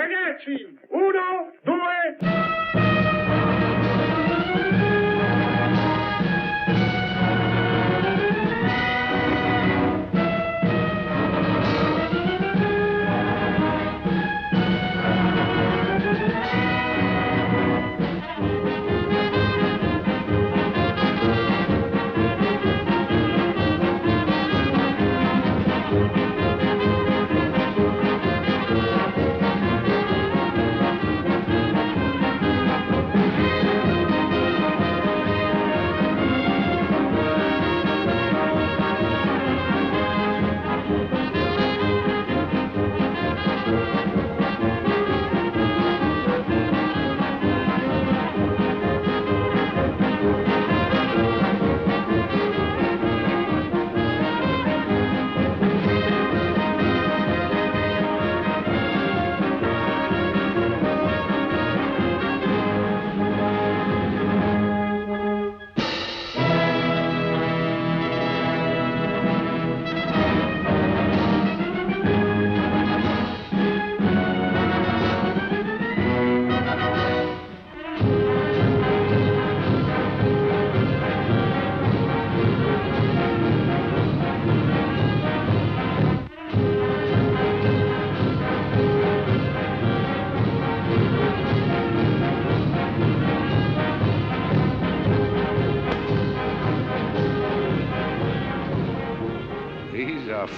Ragazzi, 1, 2...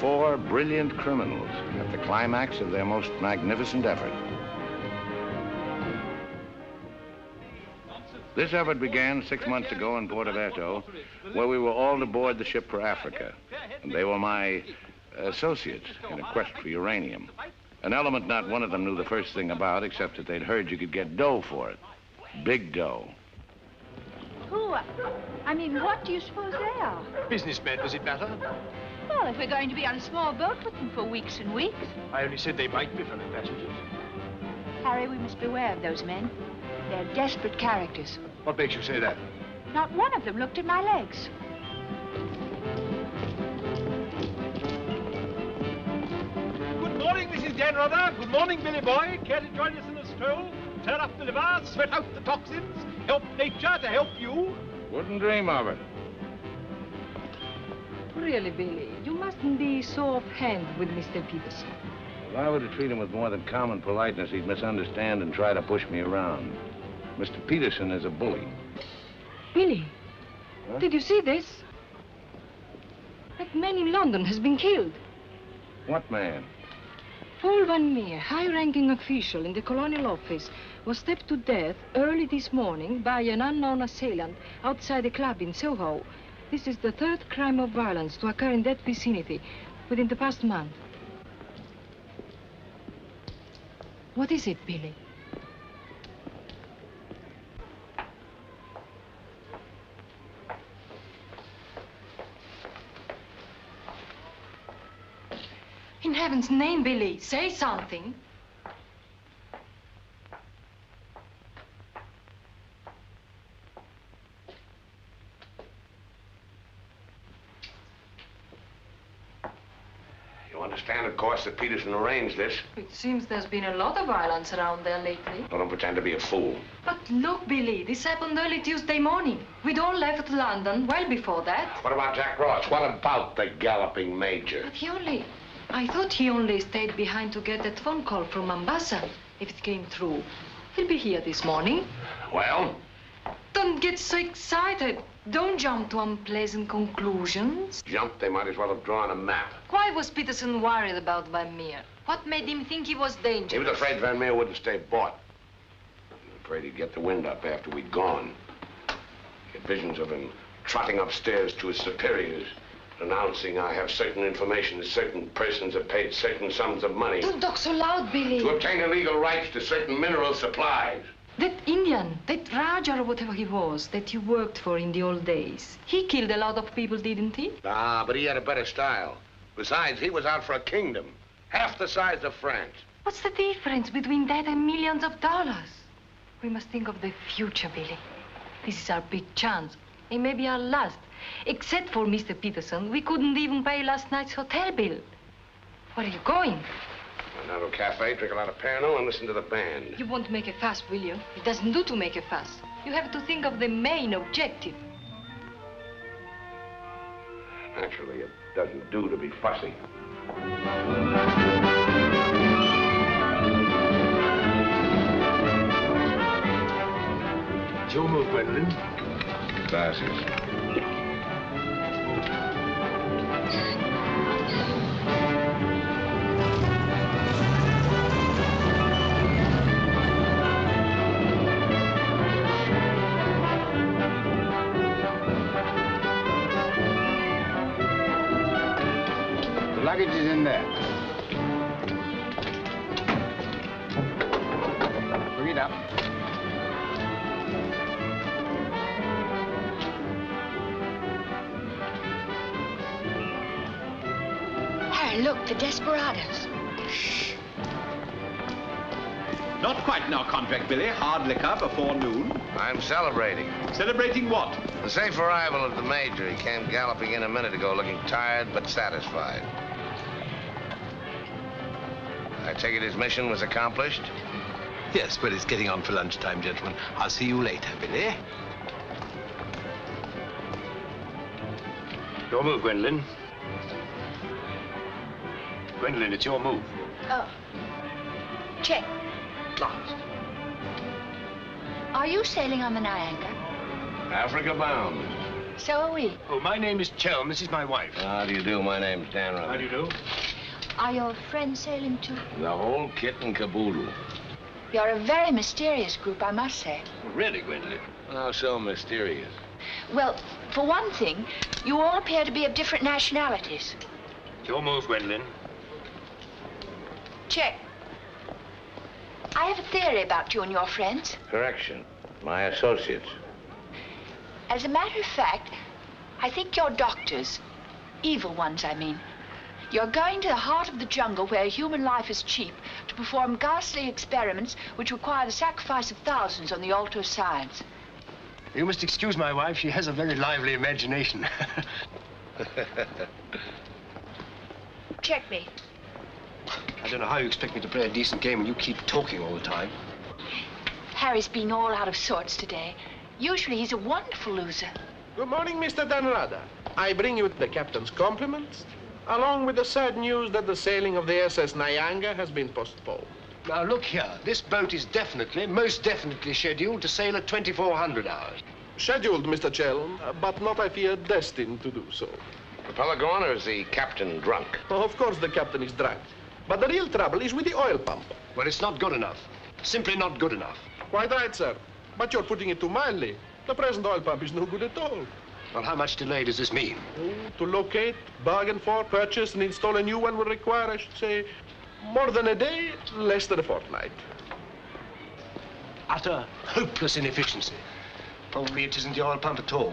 Four brilliant criminals at the climax of their most magnificent effort. This effort began 6 months ago in Porto, where we were all aboard the ship for Africa. And they were my associates in a quest for uranium. An element not one of them knew the first thing about, except that they'd heard you could get dough for it. Big dough. Who? I mean, what do you suppose they are? Businessmen, does it matter? Well, if we're going to be on a small boat with them for weeks and weeks. I only said they might be fellow passengers. Harry, we must beware of those men. They're desperate characters. What makes you say that? Not one of them looked at my legs. Good morning, Mrs. Janrother. Good morning, Billy Boy. Care to join us in a stroll? Turn up the liver, sweat out the toxins, help nature to help you? Wouldn't dream of it. Really, Billy, you mustn't be so offhand with Mr. Peterson. If I were to treat him with more than common politeness, he'd misunderstand and try to push me around. Mr. Peterson is a bully. Billy, huh? Did you see this? That man in London has been killed. What man? Paul Van Meer, high-ranking official in the Colonial Office, was stabbed to death early this morning by an unknown assailant outside a club in Soho. This is the third crime of violence to occur in that vicinity within the past month. What is it, Billy? In heaven's name, Billy, say something. Understand, of course, that Peterson arranged this. It seems there's been a lot of violence around there lately. Well, don't pretend to be a fool. But look, Billy, this happened early Tuesday morning. We'd all left London well before that. What about Jack Ross? What about the galloping major? But I thought he only stayed behind to get that phone call from Mombasa, if it came through. He'll be here this morning. Well? Don't get so excited. Don't jump to unpleasant conclusions. Jump? They might as well have drawn a map. Why was Peterson worried about Van Meer? What made him think he was dangerous? He was afraid Van Meer wouldn't stay bought. Afraid he'd get the wind up after we'd gone. He had visions of him trotting upstairs to his superiors, announcing, I have certain information that certain persons have paid certain sums of money. Don't talk so loud, Billy. To obtain illegal rights to certain mineral supplies. That Indian, that Raja or whatever he was, that you worked for in the old days, he killed a lot of people, didn't he? Ah, but he had a better style. Besides, he was out for a kingdom, half the size of France. What's the difference between that and millions of dollars? We must think of the future, Billy. This is our big chance. It may be our last. Except for Mr. Peterson, we couldn't even pay last night's hotel bill. Where are you going? Now to a cafe, drink a lot of Pernod, and listen to the band. You won't make a fuss, will you? It doesn't do to make a fuss. You have to think of the main objective. Naturally, it doesn't do to be fussy. It's your move, Gwendolyn. Glasses. Luggage is in there. Bring it up. Harry, look, the desperados. Not quite now, Convict Billy. Hard liquor before noon. I'm celebrating. Celebrating what? The safe arrival of the Major. He came galloping in a minute ago, looking tired but satisfied. I take it his mission was accomplished? Yes, well, it's getting on for lunchtime, gentlemen. I'll see you later, Billy. Your move, Gwendolyn. Gwendolyn, it's your move. Oh. Check. Last. Are you sailing on the Niagara? Africa bound. So are we. Oh, my name is Chelm. This is my wife. How do you do? My name's Dan Rutherford. How do you do? Are your friends sailing too? The whole kit and caboodle. You're a very mysterious group, I must say. Really, Gwendolyn? How so mysterious? Well, for one thing, you all appear to be of different nationalities. Your move, Gwendolyn. Check. I have a theory about you and your friends. Correction. My associates. As a matter of fact, I think you're doctors. Evil ones, I mean. You're going to the heart of the jungle where human life is cheap to perform ghastly experiments which require the sacrifice of thousands on the altar of science. You must excuse my wife. She has a very lively imagination. Check me. I don't know how you expect me to play a decent game when you keep talking all the time. Harry's been all out of sorts today. Usually he's a wonderful loser. Good morning, Mr. Danrada. I bring you the captain's compliments, along with the sad news that the sailing of the SS Niagara has been postponed. Now, look here. This boat is definitely, most definitely scheduled to sail at 2400 hours. Scheduled, Mr. Chelm, but not, I fear, destined to do so. Propeller gone, or is the captain drunk? Oh, of course the captain is drunk. But the real trouble is with the oil pump. Well, it's not good enough. Simply not good enough. Quite right, sir. But you're putting it too mildly. The present oil pump is no good at all. Well, how much delay does this mean? Oh, to locate, bargain for, purchase, and install a new one will require, I should say, more than a day, less than a fortnight. Utter, hopeless inefficiency. Probably it isn't the oil pump at all.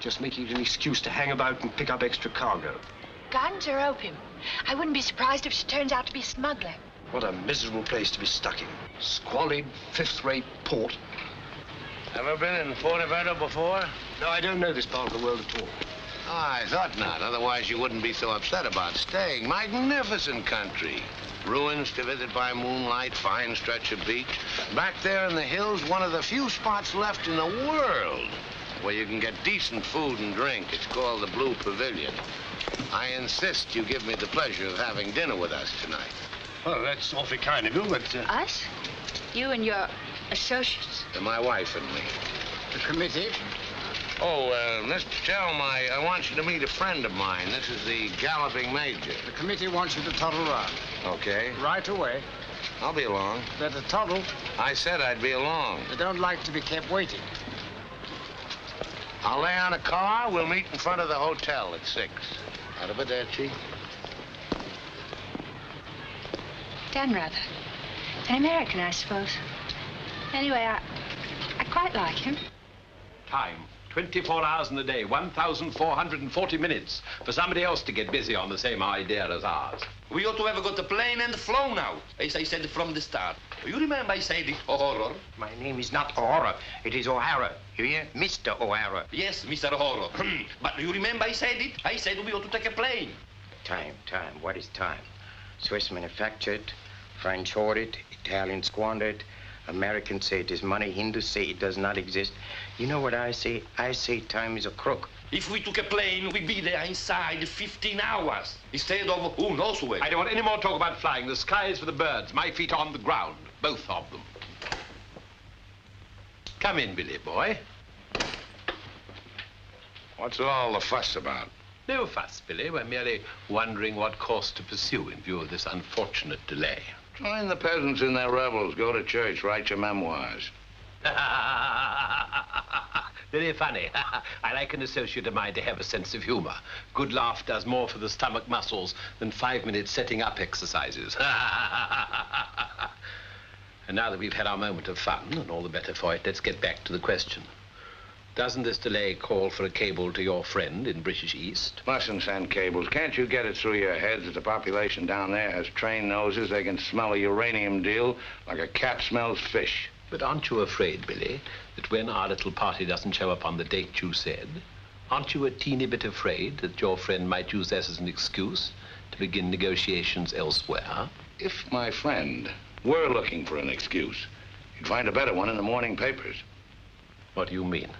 Just making it an excuse to hang about and pick up extra cargo. Guns or opium? I wouldn't be surprised if she turns out to be a smuggler. What a miserable place to be stuck in. Squalid, fifth-rate port. Ever been in Forteventura before? No, I don't know this part of the world at all. Oh, I thought not. Otherwise, you wouldn't be so upset about staying. Magnificent country. Ruins to visit by moonlight, fine stretch of beach. Back there in the hills, one of the few spots left in the world where you can get decent food and drink. It's called the Blue Pavilion. I insist you give me the pleasure of having dinner with us tonight. Well, that's awfully kind of you, but... Us? You and your associates? My wife and me. The committee? Oh, Mr. Chelm, I want you to meet a friend of mine. This is the Galloping Major. The committee wants you to toddle round. Okay. Right away. I'll be along. Better toddle. I said I'd be along. They don't like to be kept waiting. I'll lay on a car. We'll meet in front of the hotel at 6. Arrivederci. Dan Rather. An American, I suppose. Anyway, I quite like him. Time. 24 hours in the day, 1,440 minutes for somebody else to get busy on the same idea as ours. We ought to have got a plane and flown out, as I said from the start. You remember I said it, O'Hara? My name is not O'Hara. It is O'Hara. You hear? Mr. O'Hara. Yes, Mr. O'Hara. But you remember I said it? I said we ought to take a plane. Time. What is time? Swiss manufactured, French hoard it, Italians squander it, Americans say it is money, Hindus say it does not exist. You know what I say? I say time is a crook. If we took a plane, we'd be there inside 15 hours instead of who knows where. I don't want any more talk about flying. The sky is for the birds. My feet on the ground, both of them. Come in, Billy boy. What's all the fuss about? No fuss, Billy. We're merely wondering what course to pursue in view of this unfortunate delay. Join the peasants in their revels, go to church, write your memoirs. Very funny. I like an associate of mine to have a sense of humor. Good laugh does more for the stomach muscles than 5 minutes setting up exercises. And now that we've had our moment of fun, and all the better for it, let's get back to the question. Doesn't this delay call for a cable to your friend in British East? Mustn't send cables. Can't you get it through your heads that the population down there has trained noses? They can smell a uranium deal like a cat smells fish. But aren't you afraid, Billy, that when our little party doesn't show up on the date you said, aren't you a teeny bit afraid that your friend might use this as an excuse to begin negotiations elsewhere? If my friend were looking for an excuse, you'd find a better one in the morning papers. What do you mean?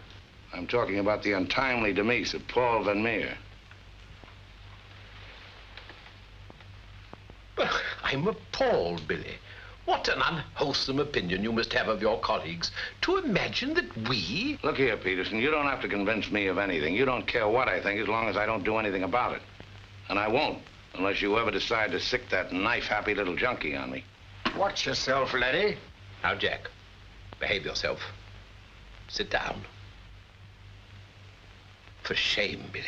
I'm talking about the untimely demise of Paul Van Meer. I'm appalled, Billy. What an unwholesome opinion you must have of your colleagues to imagine that we... Look here, Peterson, you don't have to convince me of anything. You don't care what I think as long as I don't do anything about it. And I won't, unless you ever decide to sick that knife-happy little junkie on me. Watch yourself, laddie. Now, Jack, behave yourself. Sit down. For shame, Billy.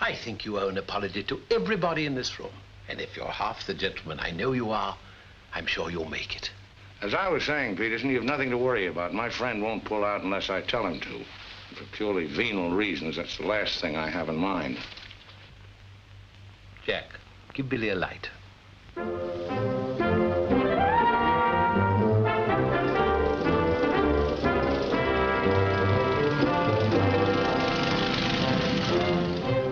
I think you owe an apology to everybody in this room. And if you're half the gentleman I know you are, I'm sure you'll make it. As I was saying, Peterson, you've nothing to worry about. My friend won't pull out unless I tell him to. For purely venal reasons, that's the last thing I have in mind. Jack, give Billy a light.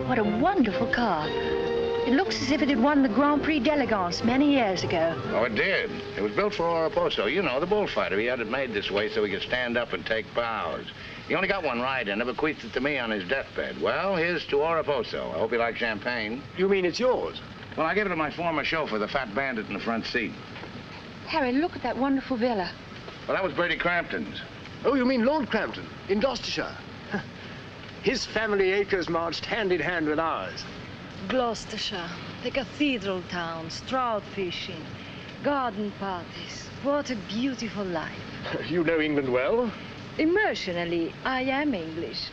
What a wonderful car. It looks as if it had won the Grand Prix d'Elegance many years ago. Oh, it did. It was built for Oraposo. You know, the bullfighter. He had it made this way so he could stand up and take bows. He only got one ride in it, bequeathed it to me on his deathbed. Well, here's to Oraposo. I hope you like champagne. You mean it's yours? Well, I gave it to my former chauffeur, the fat bandit in the front seat. Harry, look at that wonderful villa. Well, that was Bertie Crampton's. Oh, you mean Lord Crampton, in Gloucestershire. His family acres marched hand in hand with ours. Gloucestershire, the cathedral towns, trout fishing, garden parties. What a beautiful life. You know England well? Emotionally, I am English.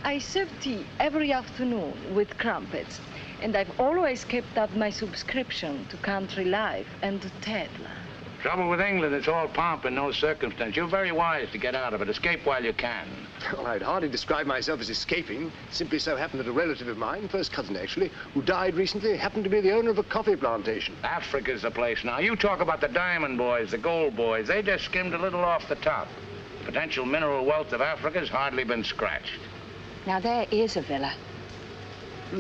I serve tea every afternoon with crumpets, and I've always kept up my subscription to Country Life and to Tedler. Trouble with England, it's all pomp and no circumstance. You're very wise to get out of it. Escape while you can. Well, I'd hardly describe myself as escaping. Simply so happened that a relative of mine, first cousin actually, who died recently, happened to be the owner of a coffee plantation. Africa's the place now. You talk about the diamond boys, the gold boys. They just skimmed a little off the top. The potential mineral wealth of Africa's hardly been scratched. Now, there is a villa.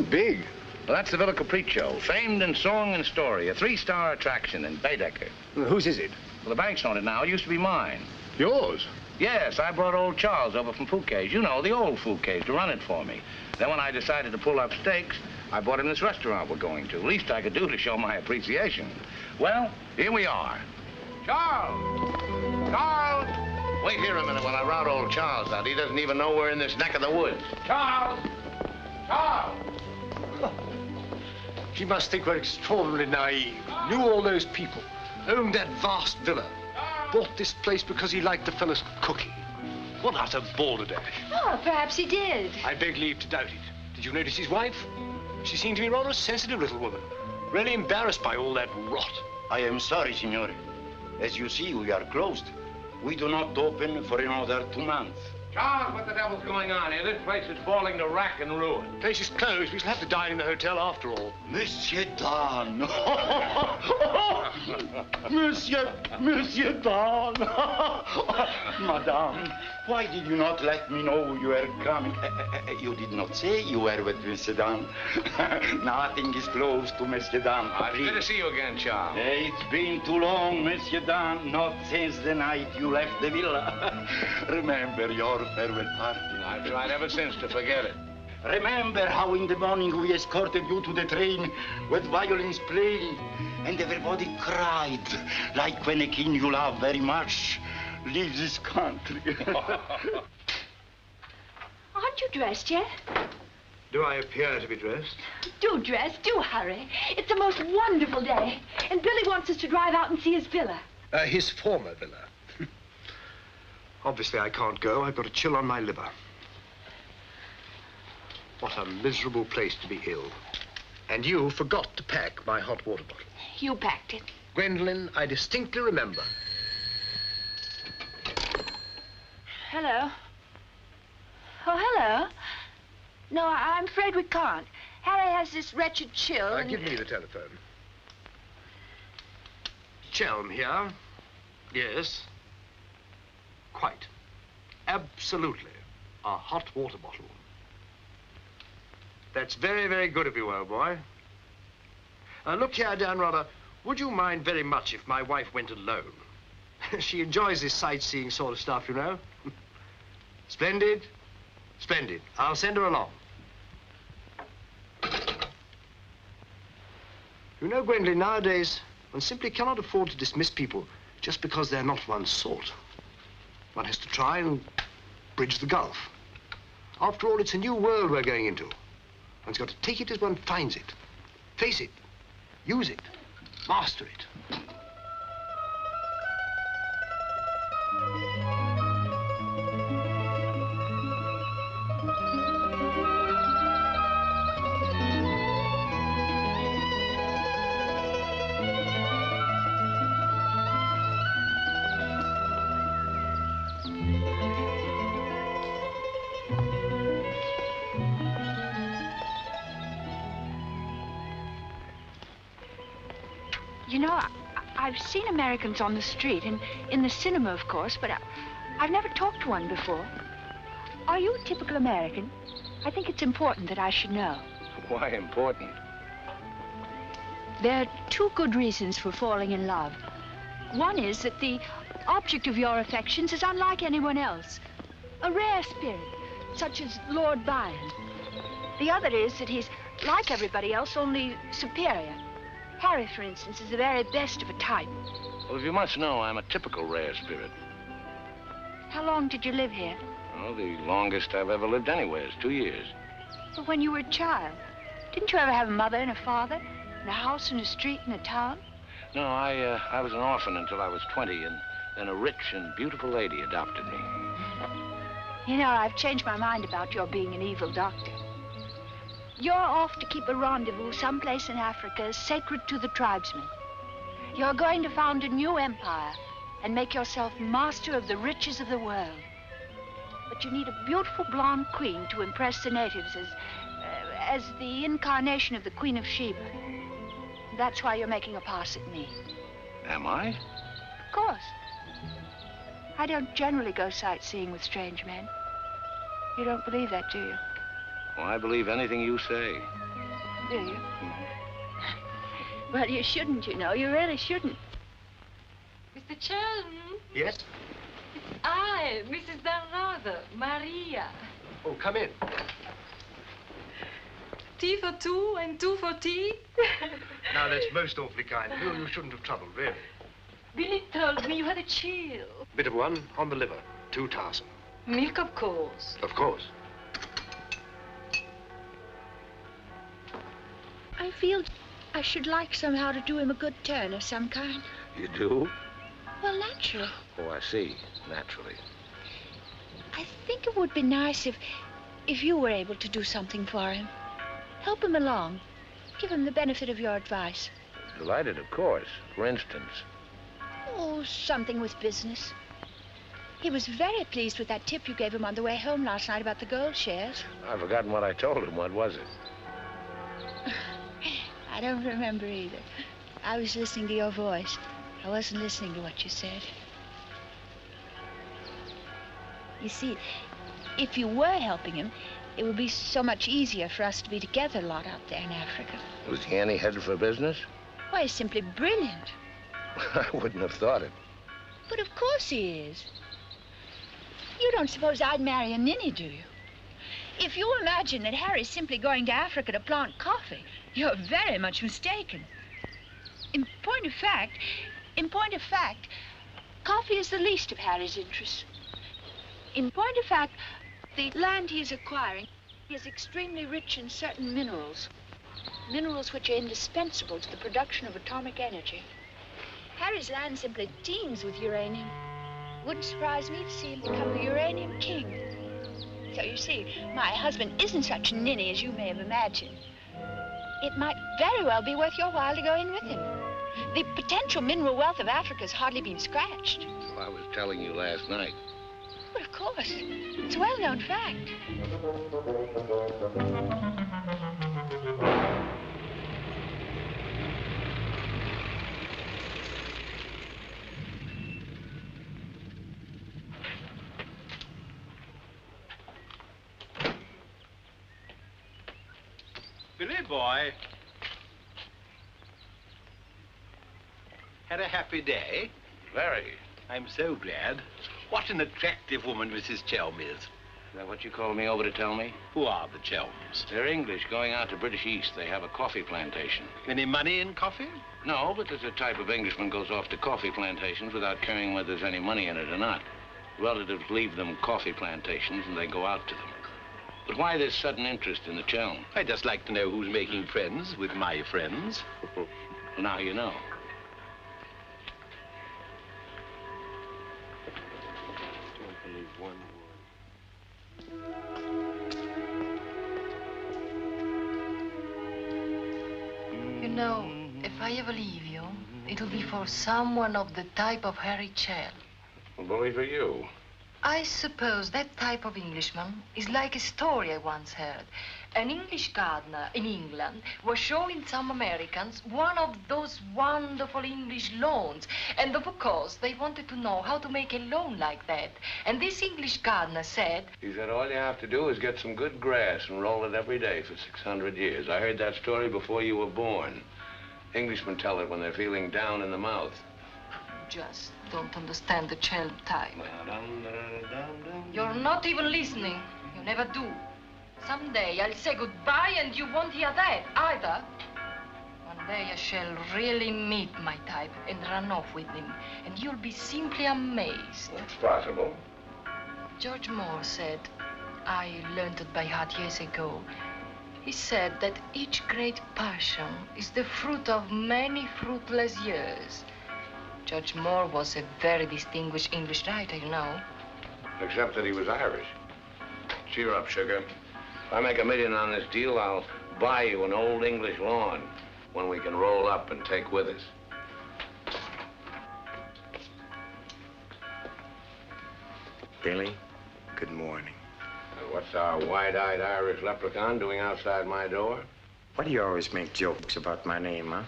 Big. Well, that's the Villa Capriccio, famed in song and story, a 3-star attraction in Baedeker. Well, whose is it? Well, the bank's on it now. It used to be mine. Yours? Yes, I brought old Charles over from Fouquet's. You know, the old Fouquet's, to run it for me. Then when I decided to pull up stakes, I bought him this restaurant we're going to. Least I could do to show my appreciation. Well, here we are. Charles! Charles! Wait here a minute when I rout old Charles out. He doesn't even know we're in this neck of the woods. Charles! Charles! She must think we're extraordinarily naive. Knew all those people. Owned that vast villa. Bought this place because he liked the fellow's cooking. What utter balderdash. Oh, perhaps he did. I beg leave to doubt it. Did you notice his wife? She seemed to be rather a sensitive little woman. Really embarrassed by all that rot. I am sorry, signore. As you see, we are closed. We do not open for another 2 months. Charles, what the devil's going on here? This place is falling to rack and ruin. The place is closed. We shall have to dine in the hotel after all. Monsieur Dan. Monsieur Dan. Madame, why did you not let me know you were coming? You did not say you were with Monsieur Dan. Nothing is close to Monsieur Dan. It's good to see you again, Charles. It's been too long, Monsieur Dan. Not since the night you left the villa. Remember your farewell party. I've tried ever since to forget it. Remember how in the morning we escorted you to the train with violins playing and everybody cried like when a king you love very much leaves this country. Aren't you dressed yet? Do I appear to be dressed? Do dress, do hurry. It's the most wonderful day. And Billy wants us to drive out and see his villa. His former villa. Obviously, I can't go. I've got a chill on my liver. What a miserable place to be ill. And you forgot to pack my hot water bottle. You packed it. Gwendolyn, I distinctly remember. Hello. Oh, hello. No, I'm afraid we can't. Harry has this wretched chill. Give me the telephone. Chelm here. Yes. Quite. Absolutely. A hot water bottle. That's very, very good of you, old boy. Look here, Dan Rudder. Would you mind very much if my wife went alone? She enjoys this sightseeing sort of stuff, you know. Splendid. Splendid. I'll send her along. You know, Gwendolyn, nowadays, one simply cannot afford to dismiss people just because they're not one's sort. One has to try and bridge the gulf. After all, it's a new world we're going into. One's got to take it as one finds it. Face it. Use it. Master it. You know, I've seen Americans on the street and in the cinema, of course, but I've never talked to one before. Are you a typical American? I think it's important that I should know. Why important? There are two good reasons for falling in love. One is that the object of your affections is unlike anyone else. A rare spirit, such as Lord Byron. The other is that he's like everybody else, only superior. Harry, for instance, is the very best of a type. Well, if you must know, I'm a typical rare spirit. How long did you live here? Oh, the longest I've ever lived anywhere is 2 years. But when you were a child, didn't you ever have a mother and a father? In a house, in a street, in a town? No, I was an orphan until I was 20, and then a rich and beautiful lady adopted me. You know, I've changed my mind about your being an evil doctor. You're off to keep a rendezvous someplace in Africa sacred to the tribesmen. You're going to found a new empire and make yourself master of the riches of the world. But you need a beautiful blonde queen to impress the natives as the incarnation of the Queen of Sheba. That's why you're making a pass at me. Am I? Of course. I don't generally go sightseeing with strange men. You don't believe that, do you? Well, I believe anything you say. Do you? Well, you shouldn't, you know. You really shouldn't. Mr. Chelm? Yes? It's I, Mrs. Dalrada, Maria. Oh, come in. Tea for two and two for tea? Now, that's most awfully kind. You shouldn't have troubled, really. Billy told me you had a chill. Bit of one on the liver. 2 tarsal. Milk, of course. Of course. I feel I should like somehow to do him a good turn of some kind. You do? Well, naturally. Oh, I see. Naturally. I think it would be nice if you were able to do something for him. Help him along. Give him the benefit of your advice. Delighted, of course. For instance. Oh, something with business. He was very pleased with that tip you gave him on the way home last night about the gold shares. I've forgotten what I told him. What was it? I don't remember either. I was listening to your voice. I wasn't listening to what you said. You see, if you were helping him, it would be so much easier for us to be together a lot out there in Africa. Was he any headed for business? Why, he's simply brilliant. I wouldn't have thought it. But of course he is. You don't suppose I'd marry a ninny, do you? If you imagine that Harry's simply going to Africa to plant coffee, you're very much mistaken. In point of fact, coffee is the least of Harry's interests. In point of fact, the land he is acquiring is extremely rich in certain minerals. Minerals which are indispensable to the production of atomic energy. Harry's land simply teems with uranium. Wouldn't surprise me to see him become the uranium king. So you see, my husband isn't such a ninny as you may have imagined. It might very well be worth your while to go in with him. The potential mineral wealth of Africa has hardly been scratched. Well, I was telling you last night. Well, of course. It's a well-known fact. Billy boy. Had a happy day? Very. I'm so glad. What an attractive woman Mrs. Chelm is. Is that what you called me over to tell me? Who are the Chelms? They're English, going out to British East. They have a coffee plantation. Any money in coffee? No, but there's a type of Englishman goes off to coffee plantations without caring whether there's any money in it or not. Relatives leave them coffee plantations and they go out to them. But why this sudden interest in the Chelm? I'd just like to know who's making friends with my friends. Well, now you know. Don't believe one word. You know, if I ever leave you, it'll be for someone of the type of Harry Chell. Well, bully for you. I suppose that type of Englishman is like a story I once heard. An English gardener in England was showing some Americans one of those wonderful English lawns. And of course, they wanted to know how to make a lawn like that. And this English gardener said... He said all you have to do is get some good grass and roll it every day for 600 years. I heard that story before you were born. Englishmen tell it when they're feeling down in the mouth. Just don't understand the child type. You're not even listening. You never do. Someday I'll say goodbye and you won't hear that either. One day I shall really meet my type and run off with him. And you'll be simply amazed. It's possible. George Moore said, I learned it by heart years ago. He said that each great passion is the fruit of many fruitless years. George Moore was a very distinguished English writer, you know. Except that he was Irish. Cheer up, sugar. If I make $1 million on this deal, I'll buy you an old English lawn, one we can roll up and take with us. Billy, good morning. What's our wide-eyed Irish leprechaun doing outside my door? Why do you always make jokes about my name, huh?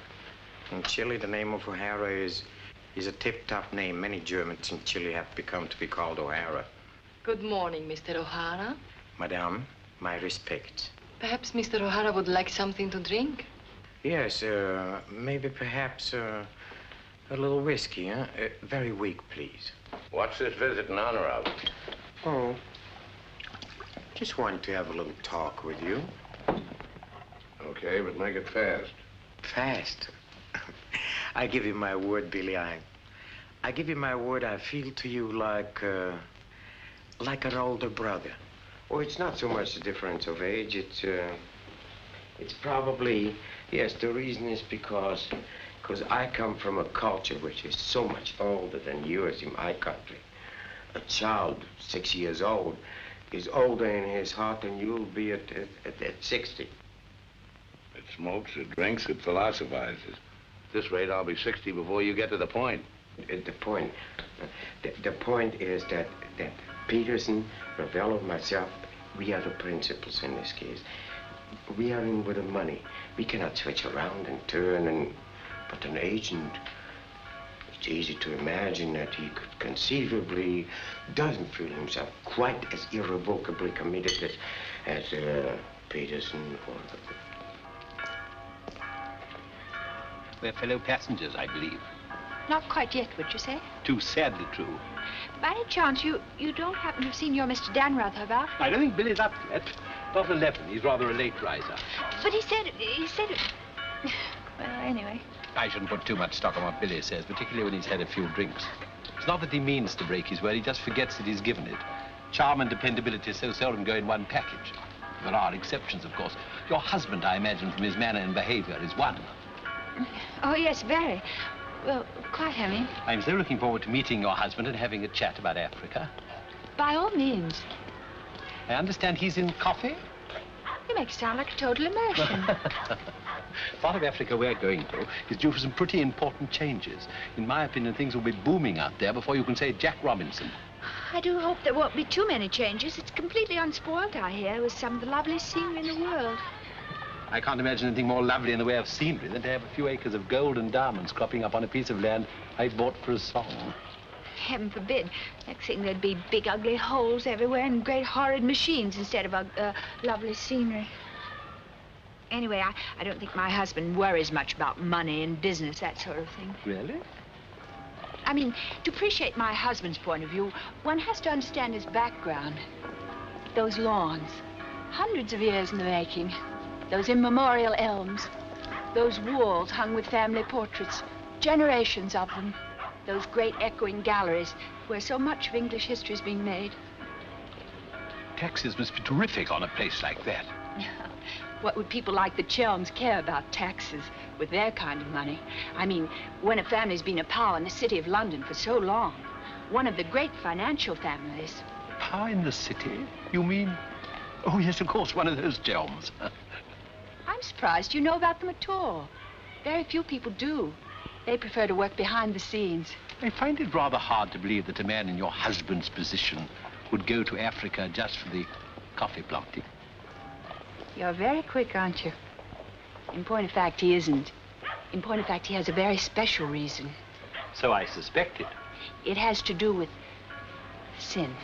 In Chile, the name of O'Hara is a tip-top name. Many Germans in Chile have become to be called O'Hara. Good morning, Mr. O'Hara. Madame, my respects. Perhaps Mr. O'Hara would like something to drink? Yes, maybe perhaps a little whiskey, huh? Very weak, please. What's this visit in honor of? Oh, just wanted to have a little talk with you. Okay, but make it fast. Fast? I give you my word, Billy. I give you my word. I feel to you like an older brother. Oh, it's not so much the difference of age. It's probably, yes, the reason is because I come from a culture which is so much older than yours in my country. A child 6 years old is older in his heart than you'll be at 60. It smokes, it drinks, it philosophizes. At this rate, I'll be 60 before you get to the point. The point is that Peterson, Ravello, myself, we are the principals in this case. We are in with the money. We cannot switch around and turn, but an agent, it's easy to imagine that he could conceivably doesn't feel himself quite as irrevocably committed as Peterson or... We're fellow passengers, I believe. Not quite yet, would you say? Too sadly true. By any chance, you don't happen to have seen your Mr. Danrather about? I don't think Billy's up yet. Not 11. He's rather a late riser. But he said... Well, anyway. I shouldn't put too much stock on what Billy says, particularly when he's had a few drinks. It's not that he means to break his word, he just forgets that he's given it. Charm and dependability so seldom go in one package. There are exceptions, of course. Your husband, I imagine, from his manner and behavior, is one. Oh, yes, very. Well, quite, I mean. I'm so looking forward to meeting your husband and having a chat about Africa. By all means. I understand he's in coffee? You make it sound like a total immersion. Part of Africa we're going to is due for some pretty important changes. In my opinion, things will be booming out there before you can say Jack Robinson. I do hope there won't be too many changes. It's completely unspoiled, I hear, with some of the loveliest scenery in the world. I can't imagine anything more lovely in the way of scenery than to have a few acres of gold and diamonds cropping up on a piece of land I bought for a song. Heaven forbid. Next thing there'd be big, ugly holes everywhere and great, horrid machines instead of lovely scenery. Anyway, I don't think my husband worries much about money and business, that sort of thing. Really? I mean, to appreciate my husband's point of view, one has to understand his background. Those lawns, hundreds of years in the making. Those immemorial elms. Those walls hung with family portraits. Generations of them. Those great echoing galleries where so much of English history is being made. Taxes must be terrific on a place like that. What would people like the Chelms care about taxes with their kind of money? I mean, when a family's been a power in the city of London for so long, one of the great financial families. Power in the city? You mean? Oh, yes, of course, one of those Chelms. I'm surprised you know about them at all. Very few people do. They prefer to work behind the scenes. I find it rather hard to believe that a man in your husband's position would go to Africa just for the coffee planting. You're very quick, aren't you? In point of fact, he isn't. In point of fact, he has a very special reason. So I suspected. It has to do with sin.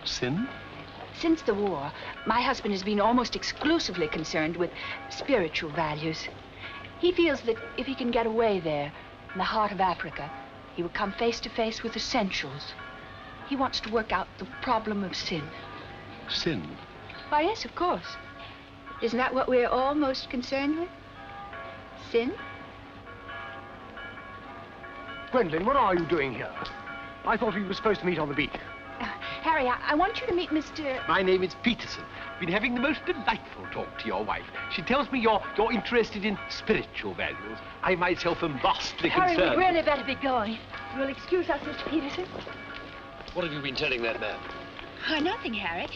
Sin? Since the war, my husband has been almost exclusively concerned with spiritual values. He feels that if he can get away there, in the heart of Africa, he will come face to face with essentials. He wants to work out the problem of sin. Sin? Why, yes, of course. Isn't that what we're all most concerned with? Sin? Gwendolyn, what are you doing here? I thought we were supposed to meet on the beach. Harry, I want you to meet Mr... My name is Peterson. Been having the most delightful talk to your wife. She tells me you're interested in spiritual values. I myself am vastly concerned. Harry, we'd really better be going. You'll excuse us, Mr. Peterson? What have you been telling that man? Nothing, Harry.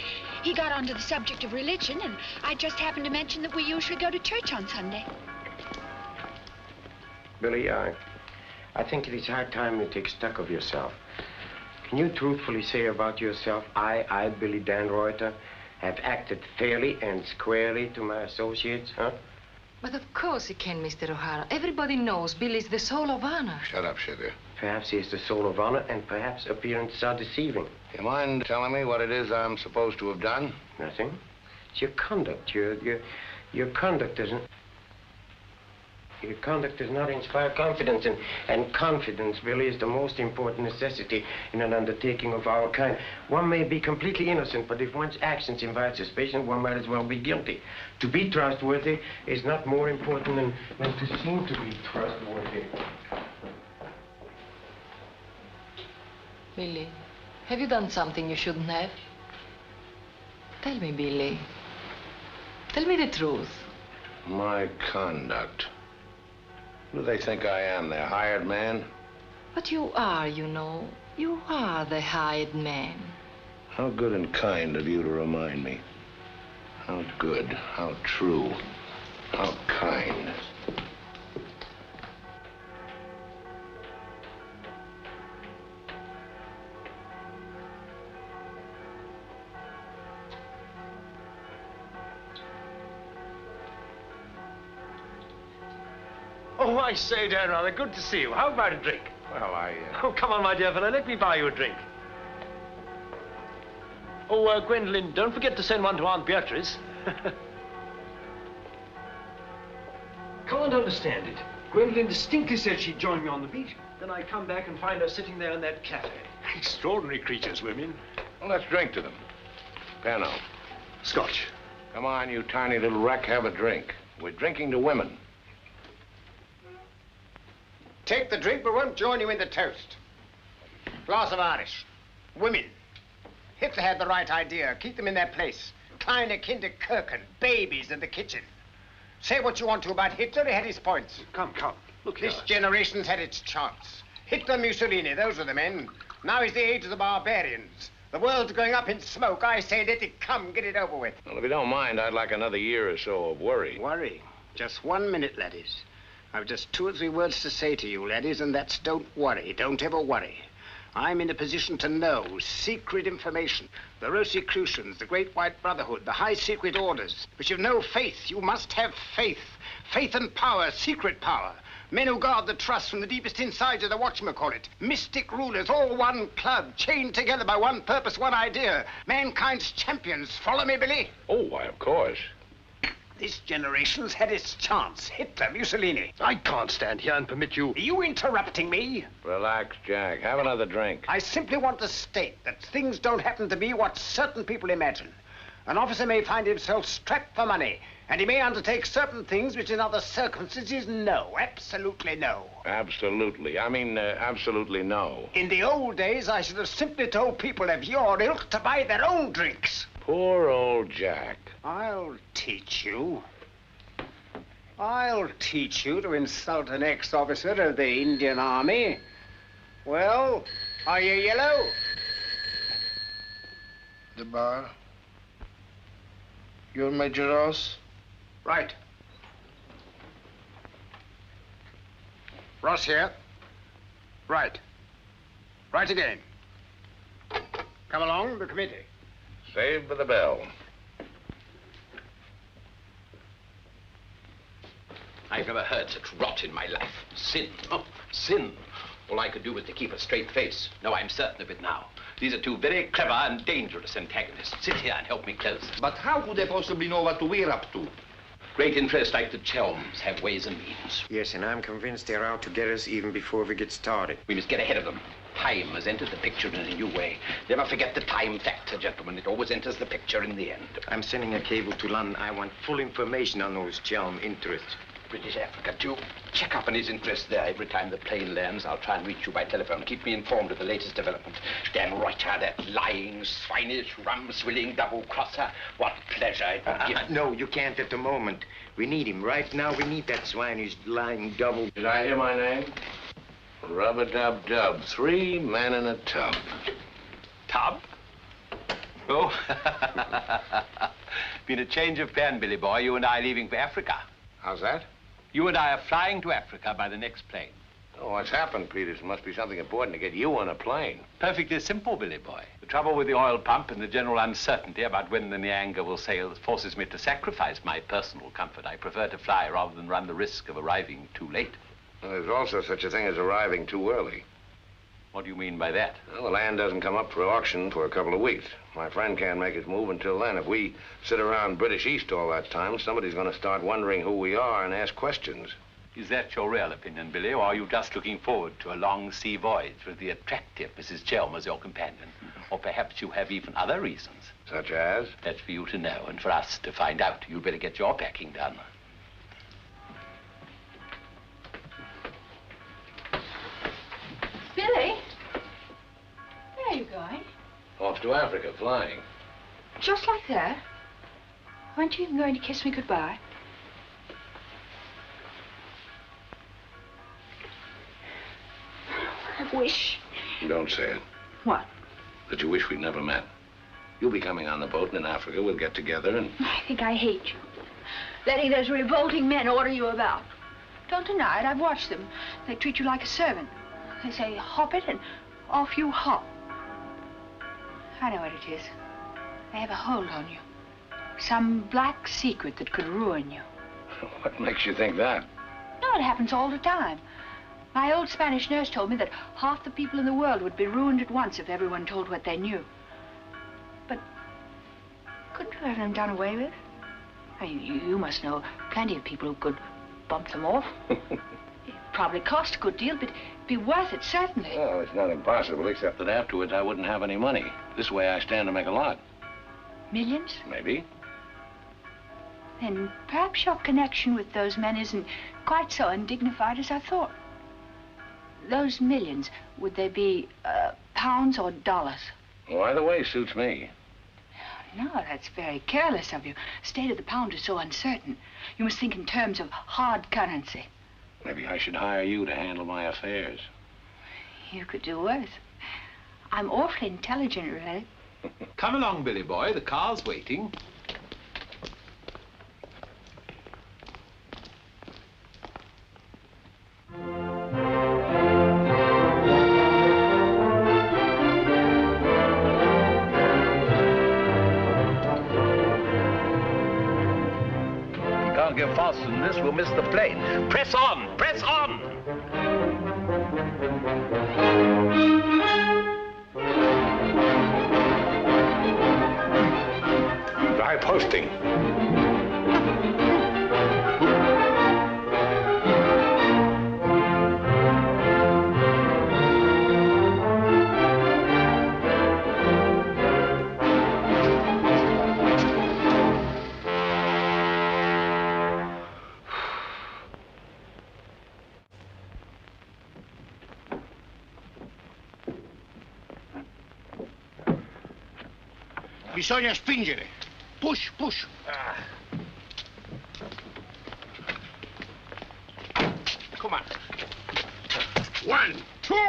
He got onto the subject of religion, and I just happened to mention that we usually go to church on Sunday. Billy, I think it is high time you take stock of yourself. Can you truthfully say about yourself, I, Billy Danreuter, have acted fairly and squarely to my associates, huh? But of course he can, Mr. O'Hara. Everybody knows Billy's the soul of honor. Shut up, sugar. Perhaps he is the soul of honor, and perhaps appearances are deceiving. You mind telling me what it is I'm supposed to have done? Nothing. It's your conduct. Your conduct doesn't... Your conduct does not inspire confidence, and confidence, Billy, is the most important necessity in an undertaking of our kind. One may be completely innocent, but if one's actions invite suspicion, one might as well be guilty. To be trustworthy is not more important than to seem to be trustworthy. Billy, have you done something you shouldn't have? Tell me, Billy. Tell me the truth. My conduct. Who do they think I am, their hired man? But you are, you know. You are the hired man. How good and kind of you to remind me. How good, how true, how kind. Oh, I say, Dan, rather good to see you. How about a drink? Well, Oh, come on, my dear fellow. Let me buy you a drink. Oh, Gwendolyn, don't forget to send one to Aunt Beatrice. Can't understand it. Gwendolyn distinctly said she'd join me on the beach. Then I come back and find her sitting there in that cafe. Extraordinary creatures, women. Well, let's drink to them. Pano. Scotch. Come on, you tiny little wreck, have a drink. We're drinking to women. Take the drink, but won't join you in the toast. Glass of Irish. Women. Hitler had the right idea. Keep them in their place. Kleine Kinderkirchen, babies in the kitchen. Say what you want to about Hitler, he had his points. Come. Look here. This generation's had its chance. Hitler, Mussolini, those are the men. Now is the age of the barbarians. The world's going up in smoke. I say, let it come, get it over with. Well, if you don't mind, I'd like another year or so of worry. Worry? Just 1 minute, laddies. I've just 2 or 3 words to say to you, laddies, and that's don't worry. Don't ever worry. I'm in a position to know secret information. The Rosicrucians, the Great White Brotherhood, the high secret orders. But you've no faith. You must have faith. Faith and power, secret power. Men who guard the trust from the deepest insides of the whatchamacallit. Mystic rulers, all one club, chained together by one purpose, one idea. Mankind's champions. Follow me, Billy? Oh, why, of course. This generation's had its chance. Hitler, Mussolini. I can't stand here and permit you... Are you interrupting me? Relax, Jack. Have another drink. I simply want to state that things don't happen to be what certain people imagine. An officer may find himself strapped for money, and he may undertake certain things which in other circumstances, no. Absolutely no. Absolutely. I mean, absolutely no. In the old days, I should have simply told people of your ilk to buy their own drinks. Poor old Jack. I'll teach you. I'll teach you to insult an ex-officer of the Indian Army. Well, are you yellow? The bar. You're Major Ross? Right. Ross here. Right. Right again. Come along, the committee. Saved by the bell. I've never heard such rot in my life. Sin. Oh, sin. All I could do was to keep a straight face. No, I'm certain of it now. These are 2 very clever and dangerous antagonists. Sit here and help me close. But how could they possibly know what we're up to? Great interests like the Chelms have ways and means. Yes, and I'm convinced they're out to get us even before we get started. We must get ahead of them. Time has entered the picture in a new way. Never forget the time factor, gentlemen. It always enters the picture in the end. I'm sending a cable to London. I want full information on those Chelm interests. British Africa, too. Check up on his interests there. Every time the plane lands, I'll try and reach you by telephone. Keep me informed of the latest development. Dan Reuter, that lying, swinish, rum-swilling double-crosser. What pleasure it would give. No, you can't at the moment. We need him. Right now, we need that swinish, lying double... Did I hear my name? Rub-a-dub-dub. 3 men in a tub. Tub? Oh. Been a change of plan, Billy boy. You and I leaving for Africa. How's that? You and I are flying to Africa by the next plane. Oh, what's happened, Peters? Must be something important to get you on a plane. Perfectly simple, Billy boy. The trouble with the oil pump and the general uncertainty about when the Nyanga will sail forces me to sacrifice my personal comfort. I prefer to fly rather than run the risk of arriving too late. Well, there's also such a thing as arriving too early. What do you mean by that? Well, the land doesn't come up for auction for a couple of weeks. My friend can't make his move until then. If we sit around British East all that time, somebody's going to start wondering who we are and ask questions. Is that your real opinion, Billy, or are you just looking forward to a long sea voyage with the attractive Mrs. Chelm as your companion? Or perhaps you have even other reasons. Such as? That's for you to know and for us to find out. You'd better get your packing done. Billy? Where are you going? Off to Africa, flying. Just like that? Weren't you even going to kiss me goodbye? I wish. Don't say it. What? That you wish we'd never met. You'll be coming on the boat, and in Africa we'll get together and... I think I hate you. Letting those revolting men order you about. Don't deny it, I've watched them. They treat you like a servant. They say, hop it, and off you hop. I know what it is. They have a hold on you. Some black secret that could ruin you. What makes you think that? No, it happens all the time. My old Spanish nurse told me that half the people in the world would be ruined at once if everyone told what they knew. But couldn't you have them done away with? I mean, you must know plenty of people who could bump them off. It probably cost a good deal, but it'd be worth it, certainly. Well, it's not impossible, except that afterwards I wouldn't have any money. This way I stand to make a lot. Millions? Maybe. Then perhaps your connection with those men isn't quite so undignified as I thought. Those millions, would they be pounds or dollars? Well, either way suits me. No, that's very careless of you. The state of the pound is so uncertain. You must think in terms of hard currency. Maybe I should hire you to handle my affairs. You could do worse. I'm awfully intelligent, really. Come along, Billy boy. The car's waiting. Get faster than this, we'll miss the plane. Press on! Press on! Try posting. Bisogna spingere. Push, push. Come on. 1, 2, 3.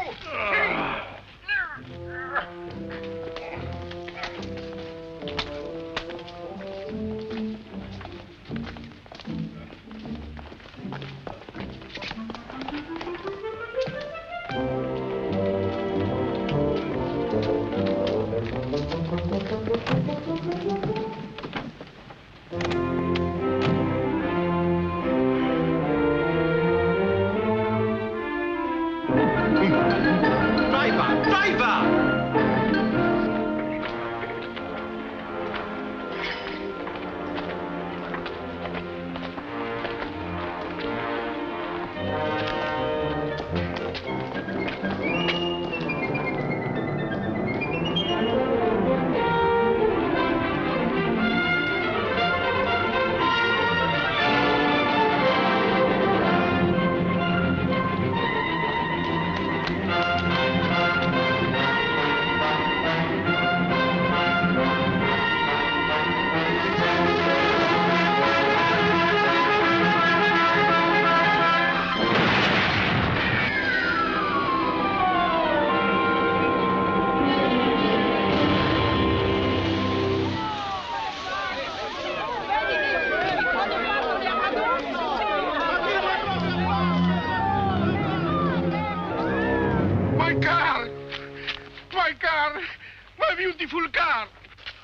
Beautiful car.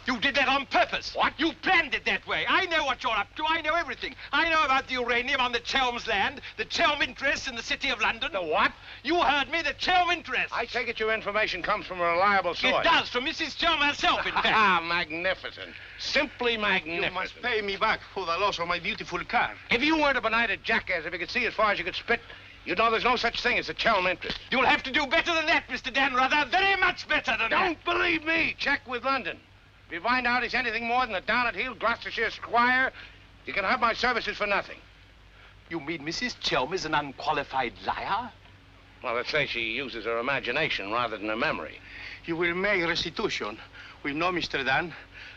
You did that on purpose. What? You planned it that way. I know what you're up to. I know everything. I know about the uranium on the Chelm's land, the Chelm interests in the City of London. The what? You heard me, the Chelm interests. I take it your information comes from a reliable source. It does, from Mrs. Chelm herself, in fact. Ah, magnificent. Simply magnificent. You must pay me back for the loss of my beautiful car. If you weren't a benighted jackass, if you could see as far as you could spit, you'd know there's no such thing as a Chelm interest. You'll have to do better than that, Mr. Danrother. Very much better than that. Don't believe me. Check with London. If you find out he's anything more than a down-at-heel Gloucestershire squire, you can have my services for nothing. You mean Mrs. Chelm is an unqualified liar? Well, let's say she uses her imagination rather than her memory. You will make restitution. We know, Mr. Dan,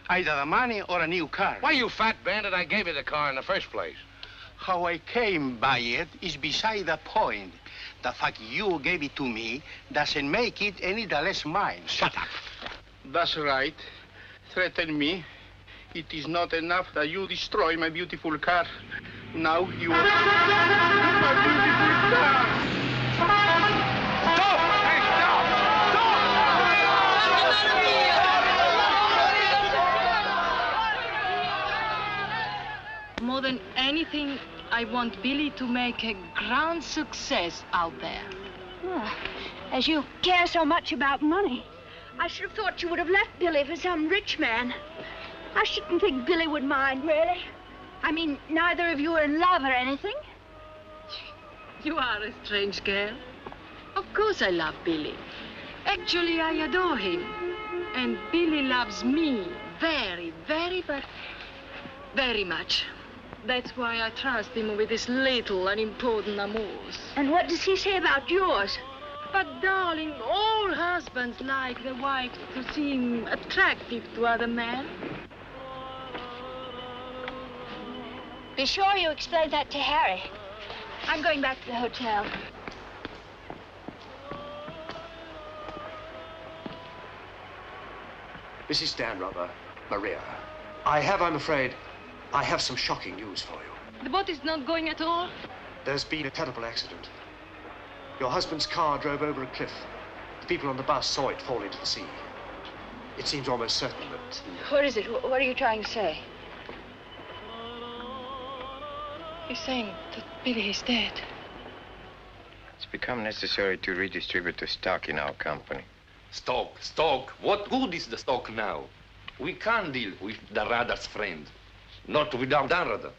either the money or a new car. Why, you fat bandit, I gave you the car in the first place. How I came by it is beside the point. The fact you gave it to me doesn't make it any the less mine. Shut up. That's right. Threaten me. It is not enough that you destroy my beautiful car. Now you... my beautiful car! Stop! Hey, More than anything, I want Billy to make a grand success out there. Well, as you care so much about money, I should have thought you would have left Billy for some rich man. I shouldn't think Billy would mind, really. I mean, neither of you are in love or anything. You are a strange girl. Of course I love Billy. Actually, I adore him. And Billy loves me very, but very much. That's why I trust him with his little unimportant amours. And what does he say about yours? But, darling, all husbands like their wives to seem attractive to other men. Be sure you explain that to Harry. I'm going back to the hotel. Mrs. Stanrother, Maria, I'm afraid, I have some shocking news for you. The boat is not going at all? There's been a terrible accident. Your husband's car drove over a cliff. The people on the bus saw it fall into the sea. It seems almost certain that... What is it? What are you trying to say? He's saying that Billy is dead. It's become necessary to redistribute the stock in our company. Stock. What good is the stock now? We can't deal with the Radar's friend. Not without Radar.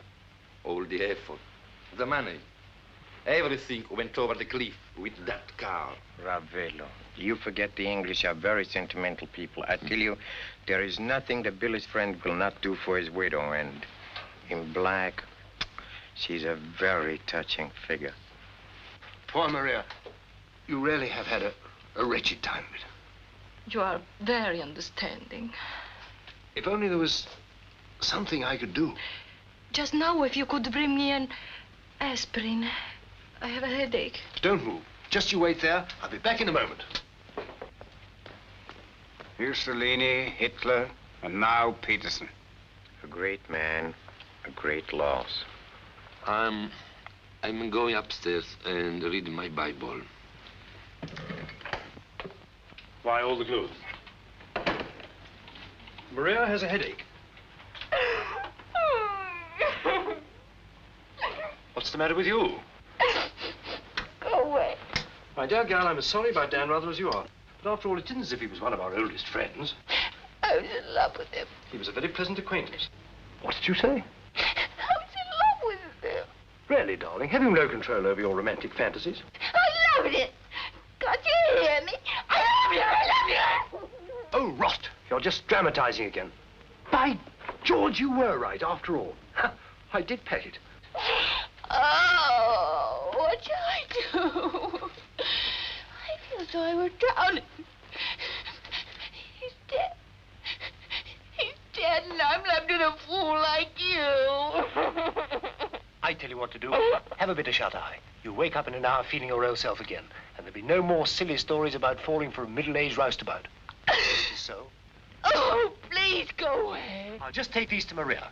All the effort, the money, everything went over the cliff with that car. Ravello, you forget the English are very sentimental people. I tell you, there is nothing that Billy's friend will not do for his widow, and in black, she's a very touching figure. Poor Maria, you really have had a wretched time of it. You are very understanding. If only there was something I could do. Just now, if you could bring me an aspirin. I have a headache. Don't move. Just you wait there. I'll be back in a moment. Mussolini, Hitler, and now Peterson. A great man, a great loss. I'm going upstairs and reading my Bible. Why all the gloom? Maria has a headache. What's the matter with you? Go away. My dear girl, I'm as sorry about Dan rather as you are. But after all, it isn't as if he was one of our oldest friends. I was in love with him. He was a very pleasant acquaintance. What did you say? I was in love with him. Really, darling, have you no control over your romantic fantasies? I loved it. Can't you hear me? I love you. I love you. Oh, rot. You're just dramatizing again. By George, you were right after all. I did pet it. Oh, what shall I do? I feel as though I were drowning. He's dead. He's dead, and I'm left with a fool like you. I tell you what to do. Have a bit of shut-eye. You wake up in an hour feeling your old self again, and there'll be no more silly stories about falling for a middle-aged roustabout. So? Oh, please go away. I'll just take these to Maria.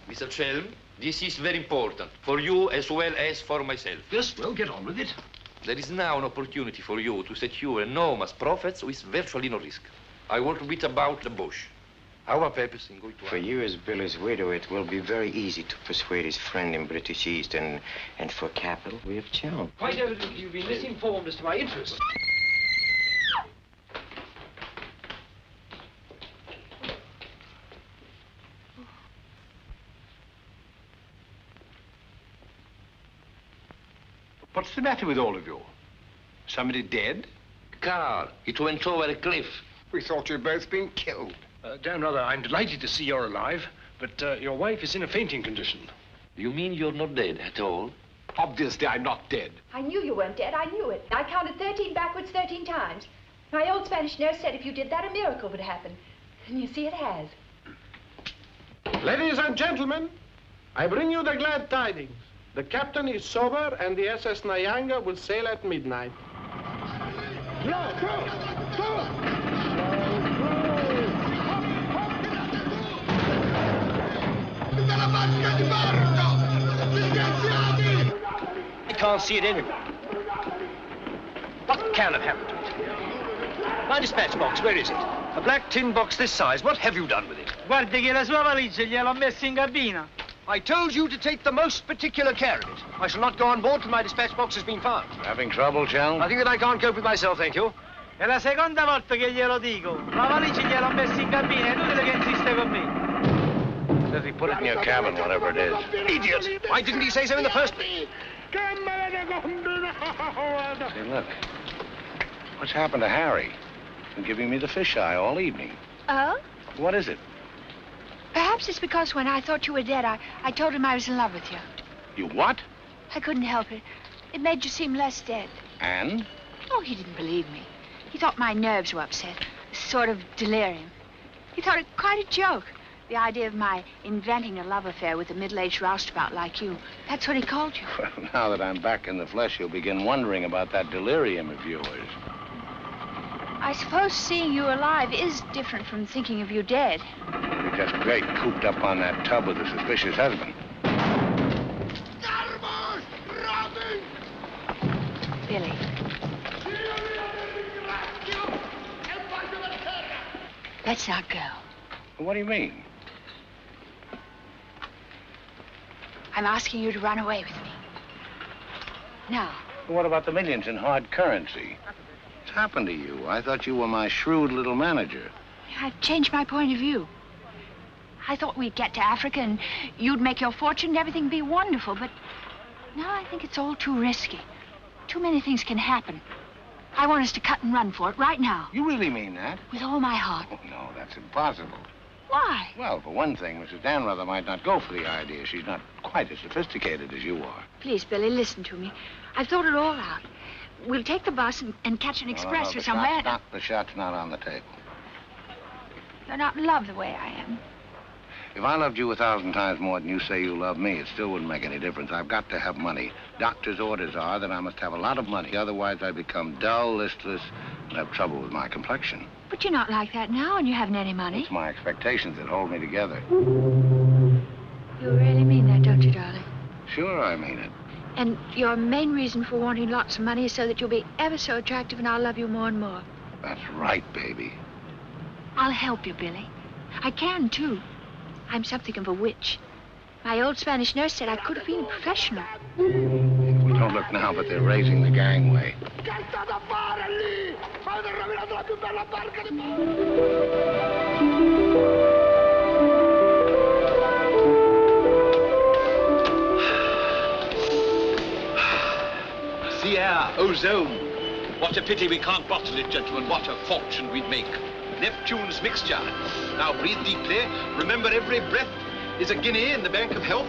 Mr. Chelm, this is very important, for you as well as for myself. Yes, well, get on with it. There is now an opportunity for you to secure enormous profits with virtually no risk. I want to beat about the bush. Our purpose in going to... For you as Billy's widow, it will be very easy to persuade his friend in British East, and for capital, we have charm. Quite evidently, you've been misinformed as to my interests. What's the matter with all of you? Somebody dead? Car. It went over a cliff. We thought you'd both been killed. Dan Rather, I'm delighted to see you're alive, but your wife is in a fainting condition. You mean you're not dead at all? Obviously, I'm not dead. I knew you weren't dead. I knew it. I counted 13 backwards 13 times. My old Spanish nurse said if you did that, a miracle would happen. And you see it has. Ladies and gentlemen, I bring you the glad tidings. The captain is sober, and the SS Nyanga will sail at midnight. I can't see it anywhere. What can have happened to it? My dispatch box, where is it? A black tin box this size. What have you done with it? Guardi che la sua valigia gliel'ho messa in cabina. I told you to take the most particular care of it. I shall not go on board till my dispatch box has been found. Having trouble, Chelm? I think that I can't cope with myself, thank you. È la seconda volta che glielo dico. La valigia gliel'ho messa in cabina, è inutile che insiste con me. Says he put it in your cabin, whatever it is. Idiot! Why didn't he say so in the first place? Say, look. What's happened to Harry? He's been giving me the fisheye all evening. Oh? What is it? Perhaps it's because when I thought you were dead, I told him I was in love with you. You what? I couldn't help it. It made you seem less dead. And? Oh, he didn't believe me. He thought my nerves were upset. A sort of delirium. He thought it quite a joke. The idea of my inventing a love affair with a middle-aged roustabout like you. That's what he called you. Well, now that I'm back in the flesh, you'll begin wondering about that delirium of yours. I suppose seeing you alive is different from thinking of you dead. You're just great cooped up on that tub with a suspicious husband. Billy. Let's not go. What do you mean? I'm asking you to run away with me. Now. What about the millions in hard currency? What's happened to you? I thought you were my shrewd little manager. I've changed my point of view. I thought we'd get to Africa and you'd make your fortune and everything be wonderful, but now I think it's all too risky. Too many things can happen. I want us to cut and run for it right now. You really mean that? With all my heart. Oh, no, that's impossible. Why? Well, for one thing, Mrs. Danrother might not go for the idea. She's not quite as sophisticated as you are. Please, Billy, listen to me. I've thought it all out. We'll take the bus and catch an express for somewhere. The shot's not on the table. You're not in love the way I am. If I loved you 1,000 times more than you say you love me, it still wouldn't make any difference. I've got to have money. Doctor's orders are that I must have a lot of money. Otherwise, I become dull, listless, and have trouble with my complexion. But you're not like that now, and you haven't any money. It's my expectations that hold me together. You really mean that, don't you, darling? Sure, I mean it. And your main reason for wanting lots of money is so that you'll be ever so attractive and I'll love you more and more. That's right, baby. I'll help you, Billy. I can, too. I'm something of a witch. My old Spanish nurse said I could have been a professional. We don't look now, but they're raising the gangway. Sea air, ozone. What a pity we can't bottle it, gentlemen. What a fortune we'd make. Neptune's mixture. Now breathe deeply. Remember, every breath is a guinea in the bank of health.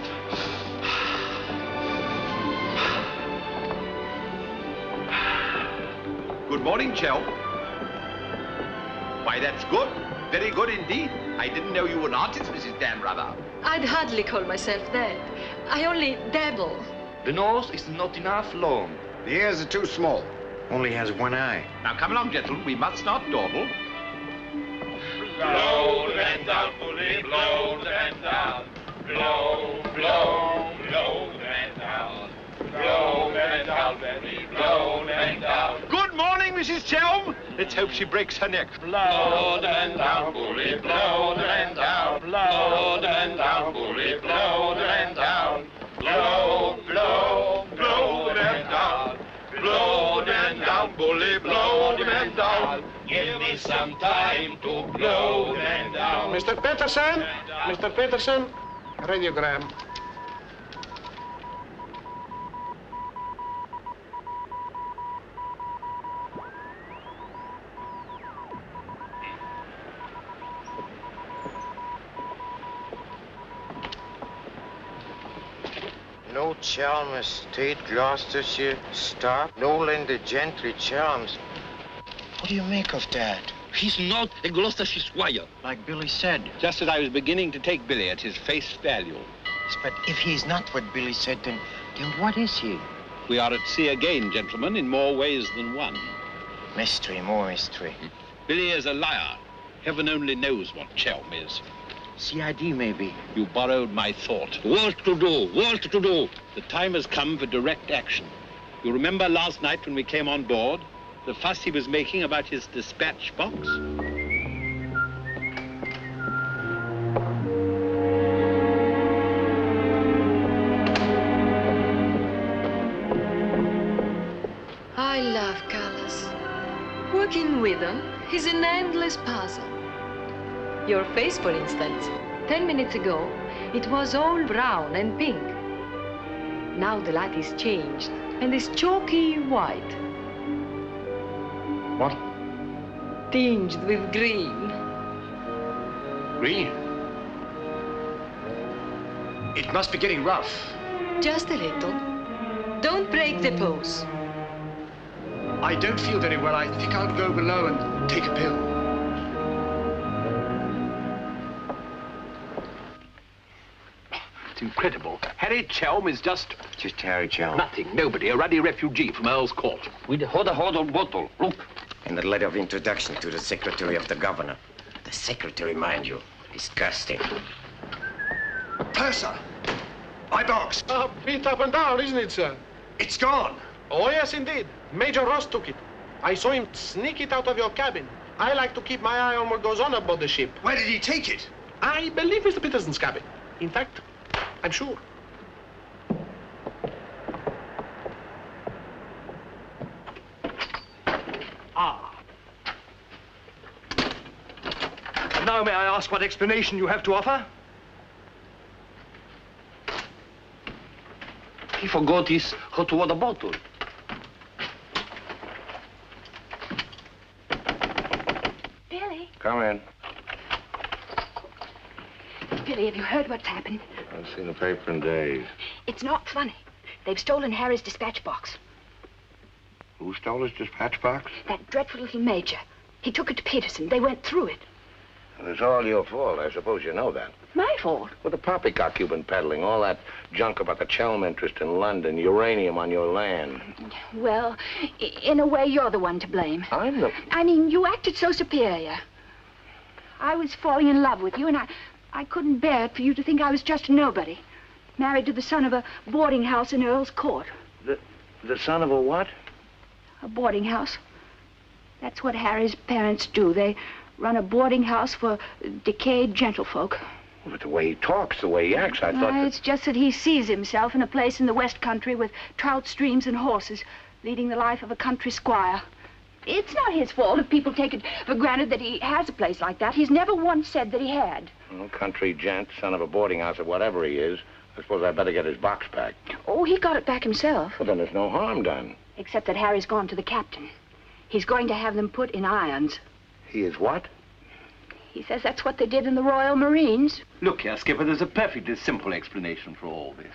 Good morning, Chel. Why, that's good. Very good indeed. I didn't know you were an artist, Mrs. Danrother. I'd hardly call myself that. I only dabble. The nose is not enough long. The ears are too small. Only has one eye. Now, come along, gentlemen. We must not dawdle. Blow the man down, bully, blow the man down. Blow, blow, blow the man down. Blow the man down, baby, blow the man down. Good morning, Mrs. Chelm. Let's hope she breaks her neck. Blow the man down, bully, blow the man down. Blow the man down, bully, blow the man down. Blow, blow, blow the man down. Blow the man down, bully, blow the man down. Give me some time to blow the man down. Mr. Peterson? Mr. Peterson? Radiogram. No Chalmers State, Gloucestershire, stop. No Linda Gentry, Chalmers. What do you make of that? He's not a Gloucestershire squire. Like Billy said. Just as I was beginning to take Billy at his face value. But if he's not what Billy said, then what is he? We are at sea again, gentlemen, in more ways than one. Mystery, more mystery. Billy is a liar. Heaven only knows what Chelm is. CID, maybe. You borrowed my thought. What to do? What to do? The time has come for direct action. You remember last night when we came on board? The fuss he was making about his dispatch box? working with them is an endless puzzle. Your face, for instance. 10 minutes ago, it was all brown and pink. Now the light is changed and is chalky white. What? Tinged with green. Green? It must be getting rough. Just a little. Don't break the pose. I don't feel very well. I think I'll go below and take a pill. It's incredible. Harry Chelm is just Harry Chelm. nothing, nobody, a ruddy refugee from Earl's Court. With a hot bottle. Look. And a letter of introduction to the secretary of the governor. The secretary, mind you. Disgusting. Purser! My box! Beat up and down, isn't it, sir? It's gone! Oh, yes, indeed. Major Ross took it. I saw him sneak it out of your cabin. I like to keep my eye on what goes on aboard the ship. Where did he take it? I believe Mr. Peterson's cabin. In fact, I'm sure. And now may I ask what explanation you have to offer? He forgot his hot water bottle. Billy. Come in. Billy, have you heard what's happened? I've seen the paper in days. It's not funny. They've stolen Harry's dispatch box. Who stole his dispatch box? That dreadful little major. He took it to Peterson. They went through it. Well, it's all your fault. I suppose you know that. My fault? Well, the poppycock you've been peddling, all that junk about the Chelm interest in London, uranium on your land. Well, in a way, you're the one to blame. I'm the... I mean, you acted so superior. I was falling in love with you, and I couldn't bear it for you to think I was just a nobody. Married to the son of a boarding house in Earl's Court. The son of a what? A boarding house. That's what Harry's parents do. They run a boarding house for decayed gentlefolk. But the way he talks, the way he acts, I thought that... It's just that he sees himself in a place in the West Country with trout streams and horses, leading the life of a country squire. It's not his fault if people take it for granted that he has a place like that. He's never once said that he had. Well, country gent, son of a boarding house or whatever he is, I suppose I'd better get his box back. Oh, he got it back himself. Well, then there's no harm done. Except that Harry's gone to the captain. He's going to have them put in irons. He is what? He says that's what they did in the Royal Marines. Look here, Skipper, there's a perfectly simple explanation for all this.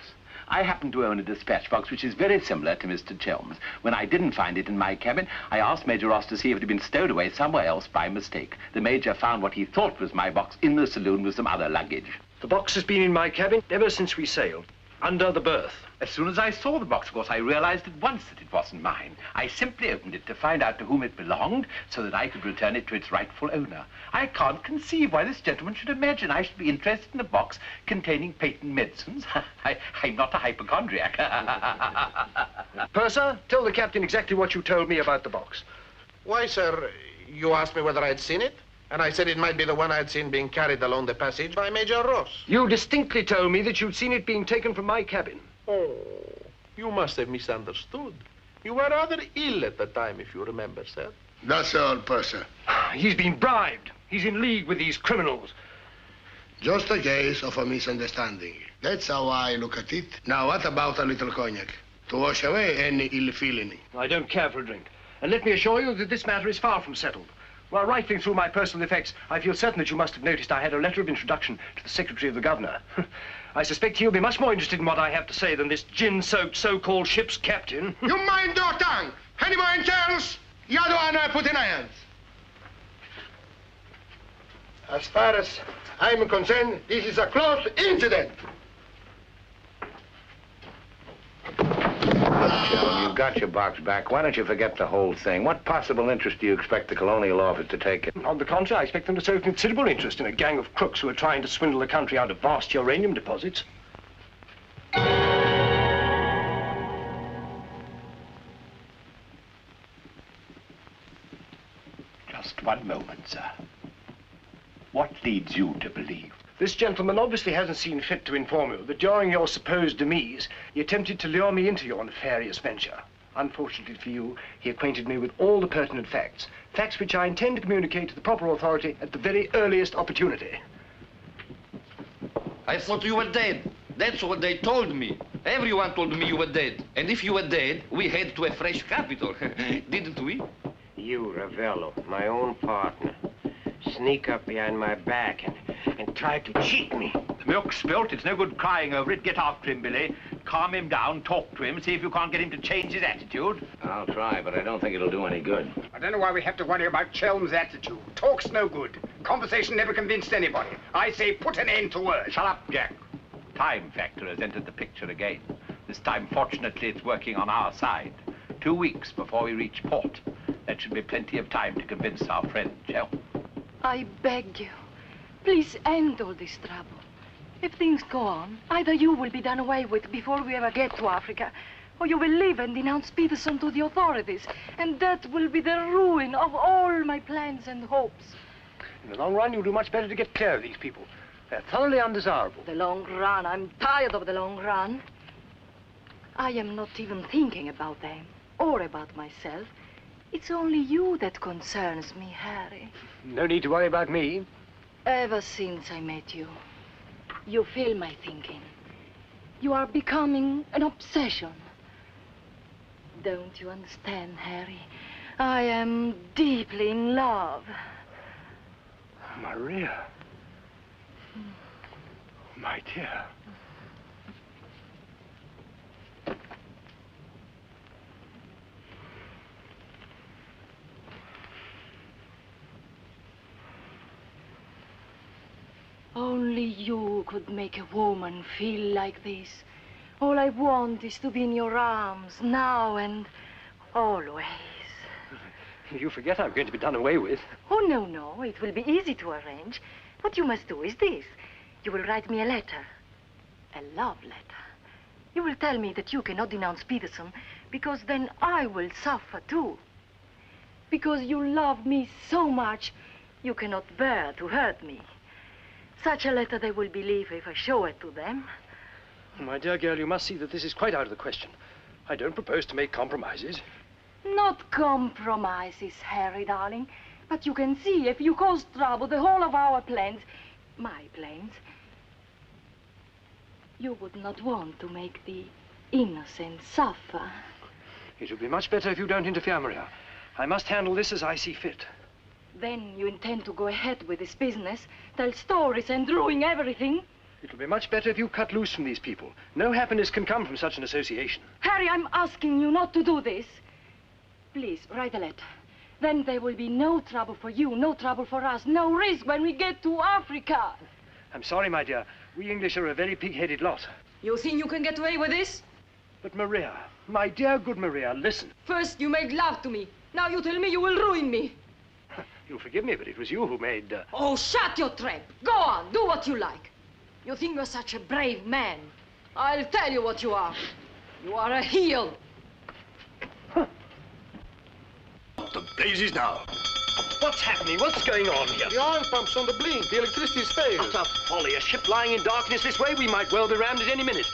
I happen to own a dispatch box which is very similar to Mr. Chelm's. When I didn't find it in my cabin, I asked Major Ross to see if it had been stowed away somewhere else by mistake. The Major found what he thought was my box in the saloon with some other luggage. The box has been in my cabin ever since we sailed, under the berth. As soon as I saw the box, of course, I realized at once that it wasn't mine. I simply opened it to find out to whom it belonged so that I could return it to its rightful owner. I can't conceive why this gentleman should imagine I should be interested in a box containing patent medicines. I'm not a hypochondriac. Purser, tell the captain exactly what you told me about the box. Why, sir, you asked me whether I'd seen it, and I said it might be the one I'd seen being carried along the passage by Major Ross. You distinctly told me that you'd seen it being taken from my cabin. Oh, you must have misunderstood. You were rather ill at the time, if you remember, sir. That's all, Purser. He's been bribed. He's in league with these criminals. Just a case of a misunderstanding. That's how I look at it. Now, what about a little cognac? To wash away any ill feeling. I don't care for a drink. And let me assure you that this matter is far from settled. While rifling through my personal effects, I feel certain that you must have noticed I had a letter of introduction to the secretary of the governor. I suspect he'll be much more interested in what I have to say than this gin-soaked so-called ship's captain. You mind your tongue! Any more entails? The other one I put in irons. As far as I'm concerned, this is a closed incident. Look, Chelm, you've got your box back. Why don't you forget the whole thing? What possible interest do you expect the Colonial Office to take in? On the contrary, I expect them to show considerable interest in a gang of crooks who are trying to swindle the country out of vast uranium deposits. Just one moment, sir. What leads you to believe? This gentleman obviously hasn't seen fit to inform you that during your supposed demise, he attempted to lure me into your nefarious venture. Unfortunately for you, he acquainted me with all the pertinent facts. Facts which I intend to communicate to the proper authority at the very earliest opportunity. I thought you were dead. That's what they told me. Everyone told me you were dead. And if you were dead, we head to a fresh capital. Didn't we? You, Ravello, my own partner, sneak up behind my back and try to cheat me. The milk's spilt. It's no good crying over it. Get after him, Billy. Calm him down, talk to him, see if you can't get him to change his attitude. I'll try, but I don't think it'll do any good. I don't know why we have to worry about Chelm's attitude. Talk's no good. Conversation never convinced anybody. I say put an end to words. Shut up, Jack. Time factor has entered the picture again. This time, fortunately, it's working on our side. 2 weeks before we reach port. That should be plenty of time to convince our friend, Chelm. I beg you, please end all this trouble. If things go on, either you will be done away with before we ever get to Africa, or you will leave and denounce Peterson to the authorities, and that will be the ruin of all my plans and hopes. In the long run, you'll do much better to get clear of these people. They're thoroughly undesirable. The long run. I'm tired of the long run. I am not even thinking about them or about myself. It's only you that concerns me, Harry. No need to worry about me. Ever since I met you, you fill my thinking. You are becoming an obsession. Don't you understand, Harry? I am deeply in love. Maria. My dear. Only you could make a woman feel like this. All I want is to be in your arms, now and always. You forget I'm going to be done away with. Oh, no, no. It will be easy to arrange. What you must do is this. You will write me a letter. A love letter. You will tell me that you cannot denounce Peterson, because then I will suffer too. Because you love me so much, you cannot bear to hurt me. Such a letter they will believe if I show it to them. My dear girl, you must see that this is quite out of the question. I don't propose to make compromises. Not compromises, Harry, darling. But you can see if you cause trouble, the whole of our plans, my plans, you would not want to make the innocent suffer. It would be much better if you don't interfere, Maria. I must handle this as I see fit. Then you intend to go ahead with this business, tell stories and ruin everything? It'll be much better if you cut loose from these people. No happiness can come from such an association. Harry, I'm asking you not to do this. Please, write a letter. Then there will be no trouble for you, no trouble for us, no risk when we get to Africa. I'm sorry, my dear. We English are a very pig-headed lot. You think you can get away with this? But Maria, my dear good Maria, listen. First you made love to me. Now you tell me you will ruin me. You'll forgive me, but it was you who made... Oh, shut your trap. Go on, do what you like. You think you're such a brave man. I'll tell you what you are. You are a heel. What the blazes now? What's happening? What's going on here? The oil pump's on the blink. The electricity's failed. Utter folly. A ship lying in darkness this way, we might well be rammed at any minute.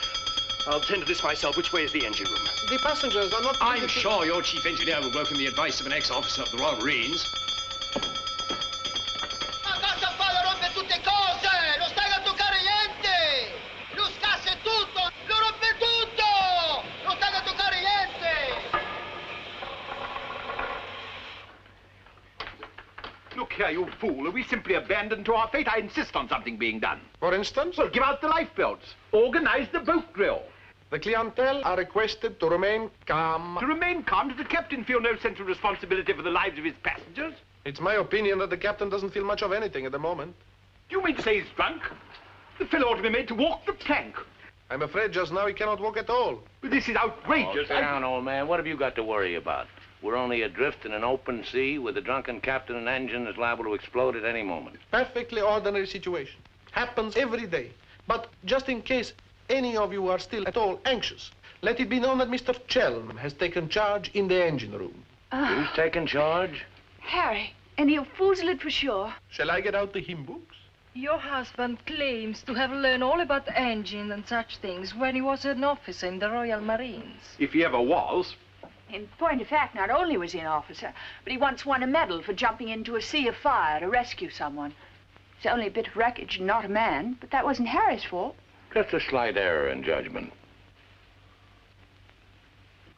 I'll tend to this myself. Which way is the engine room? The passengers are not... I'm sure your chief engineer will welcome the advice of an ex-officer of the Royal Marines. Look here, you fool. Are we simply abandoned to our fate? I insist on something being done. For instance? Well, give out the lifebelts. Organize the boat drill. The clientele are requested to remain calm. To remain calm? Does the captain feel no sense of responsibility for the lives of his passengers? It's my opinion that the captain doesn't feel much of anything at the moment. Do you mean to say he's drunk? The fellow ought to be made to walk the plank. I'm afraid just now he cannot walk at all. But this is outrageous. Oh, sit down, old man. What have you got to worry about? We're only adrift in an open sea with a drunken captain and engine that's liable to explode at any moment. Perfectly ordinary situation. Happens every day. But just in case any of you are still at all anxious, let it be known that Mr. Chelm has taken charge in the engine room. Who's taken charge? Harry, and he'll foozle it for sure. Shall I get out the hymn books? Your husband claims to have learned all about engines and such things when he was an officer in the Royal Marines. If he ever was. In point of fact, not only was he an officer, but he once won a medal for jumping into a sea of fire to rescue someone. It's only a bit of wreckage, not a man, but that wasn't Harry's fault. Just a slight error in judgment.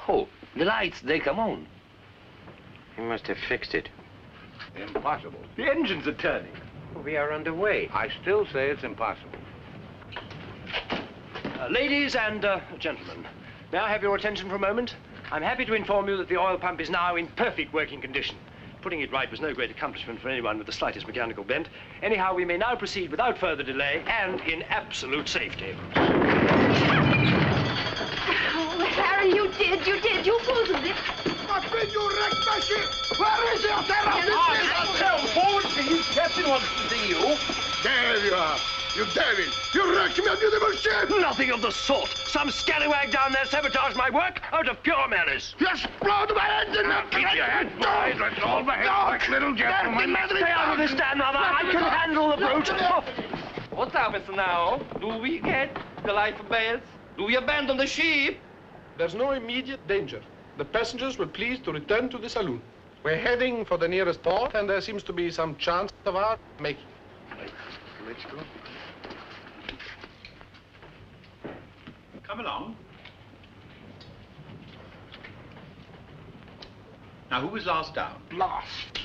Oh, the lights, they come on. He must have fixed it. Impossible. The engines are turning. We are underway. I still say it's impossible. Ladies and gentlemen, may I have your attention for a moment? I'm happy to inform you that the oil pump is now in perfect working condition. Putting it right was no great accomplishment for anyone with the slightest mechanical bent. Anyhow, we may now proceed without further delay and in absolute safety. Oh, Harry, you did. You fooled it. But when you wrecked my ship, where is your terror? Forward, please. Captain wants to see you. There you are. You devil! You wrecked my beautiful ship! Nothing of the sort. Some scallywag down there sabotaged my work out of pure malice. You explode my engine! Now keep your head, boys. Let's all behave like little gentlemen. Stay out of this, Dan, mother. I can handle the brute. What happens now? Do we get the life belts? Do we abandon the ship? There's no immediate danger. The passengers will please to return to the saloon. We're heading for the nearest port, and there seems to be some chance of our making it. Let's go. Come along. Now, who was last down? Last.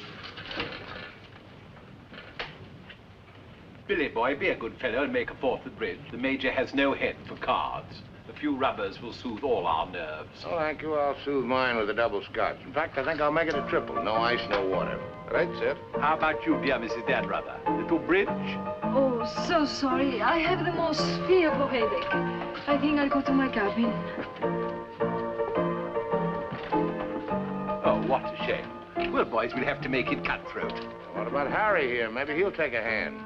Billy, boy, be a good fellow and make a fourth at bridge. The Major has no head for cards. A few rubbers will soothe all our nerves. Oh, thank you. I'll soothe mine with a double scotch. In fact, I think I'll make it a triple. No ice, no water. Right, sir. How about you, dear Mrs. Dan Rubber? Little bridge? Oh, so sorry. I have the most fearful headache. I think I'll go to my cabin. Oh, what a shame. Well, boys, we'll have to make it cutthroat. What about Harry here? Maybe he'll take a hand.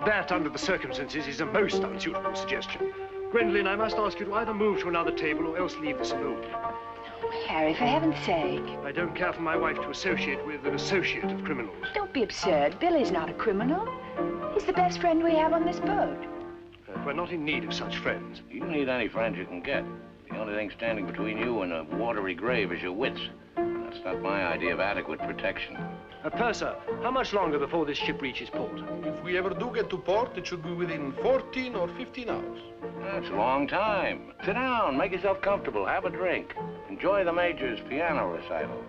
That, under the circumstances, is a most unsuitable suggestion. Gwendolyn, I must ask you to either move to another table or else leave the saloon. Oh, Harry, for heaven's sake. I don't care for my wife to associate with an associate of criminals. Don't be absurd. Billy's not a criminal. He's the best friend we have on this boat. We're not in need of such friends. You need any friends you can get. The only thing standing between you and a watery grave is your wits. That's not my idea of adequate protection. Purser, how much longer before this ship reaches port? If we ever do get to port, it should be within 14 or 15 hours. That's a long time. Sit down, make yourself comfortable, have a drink. Enjoy the Major's piano recital.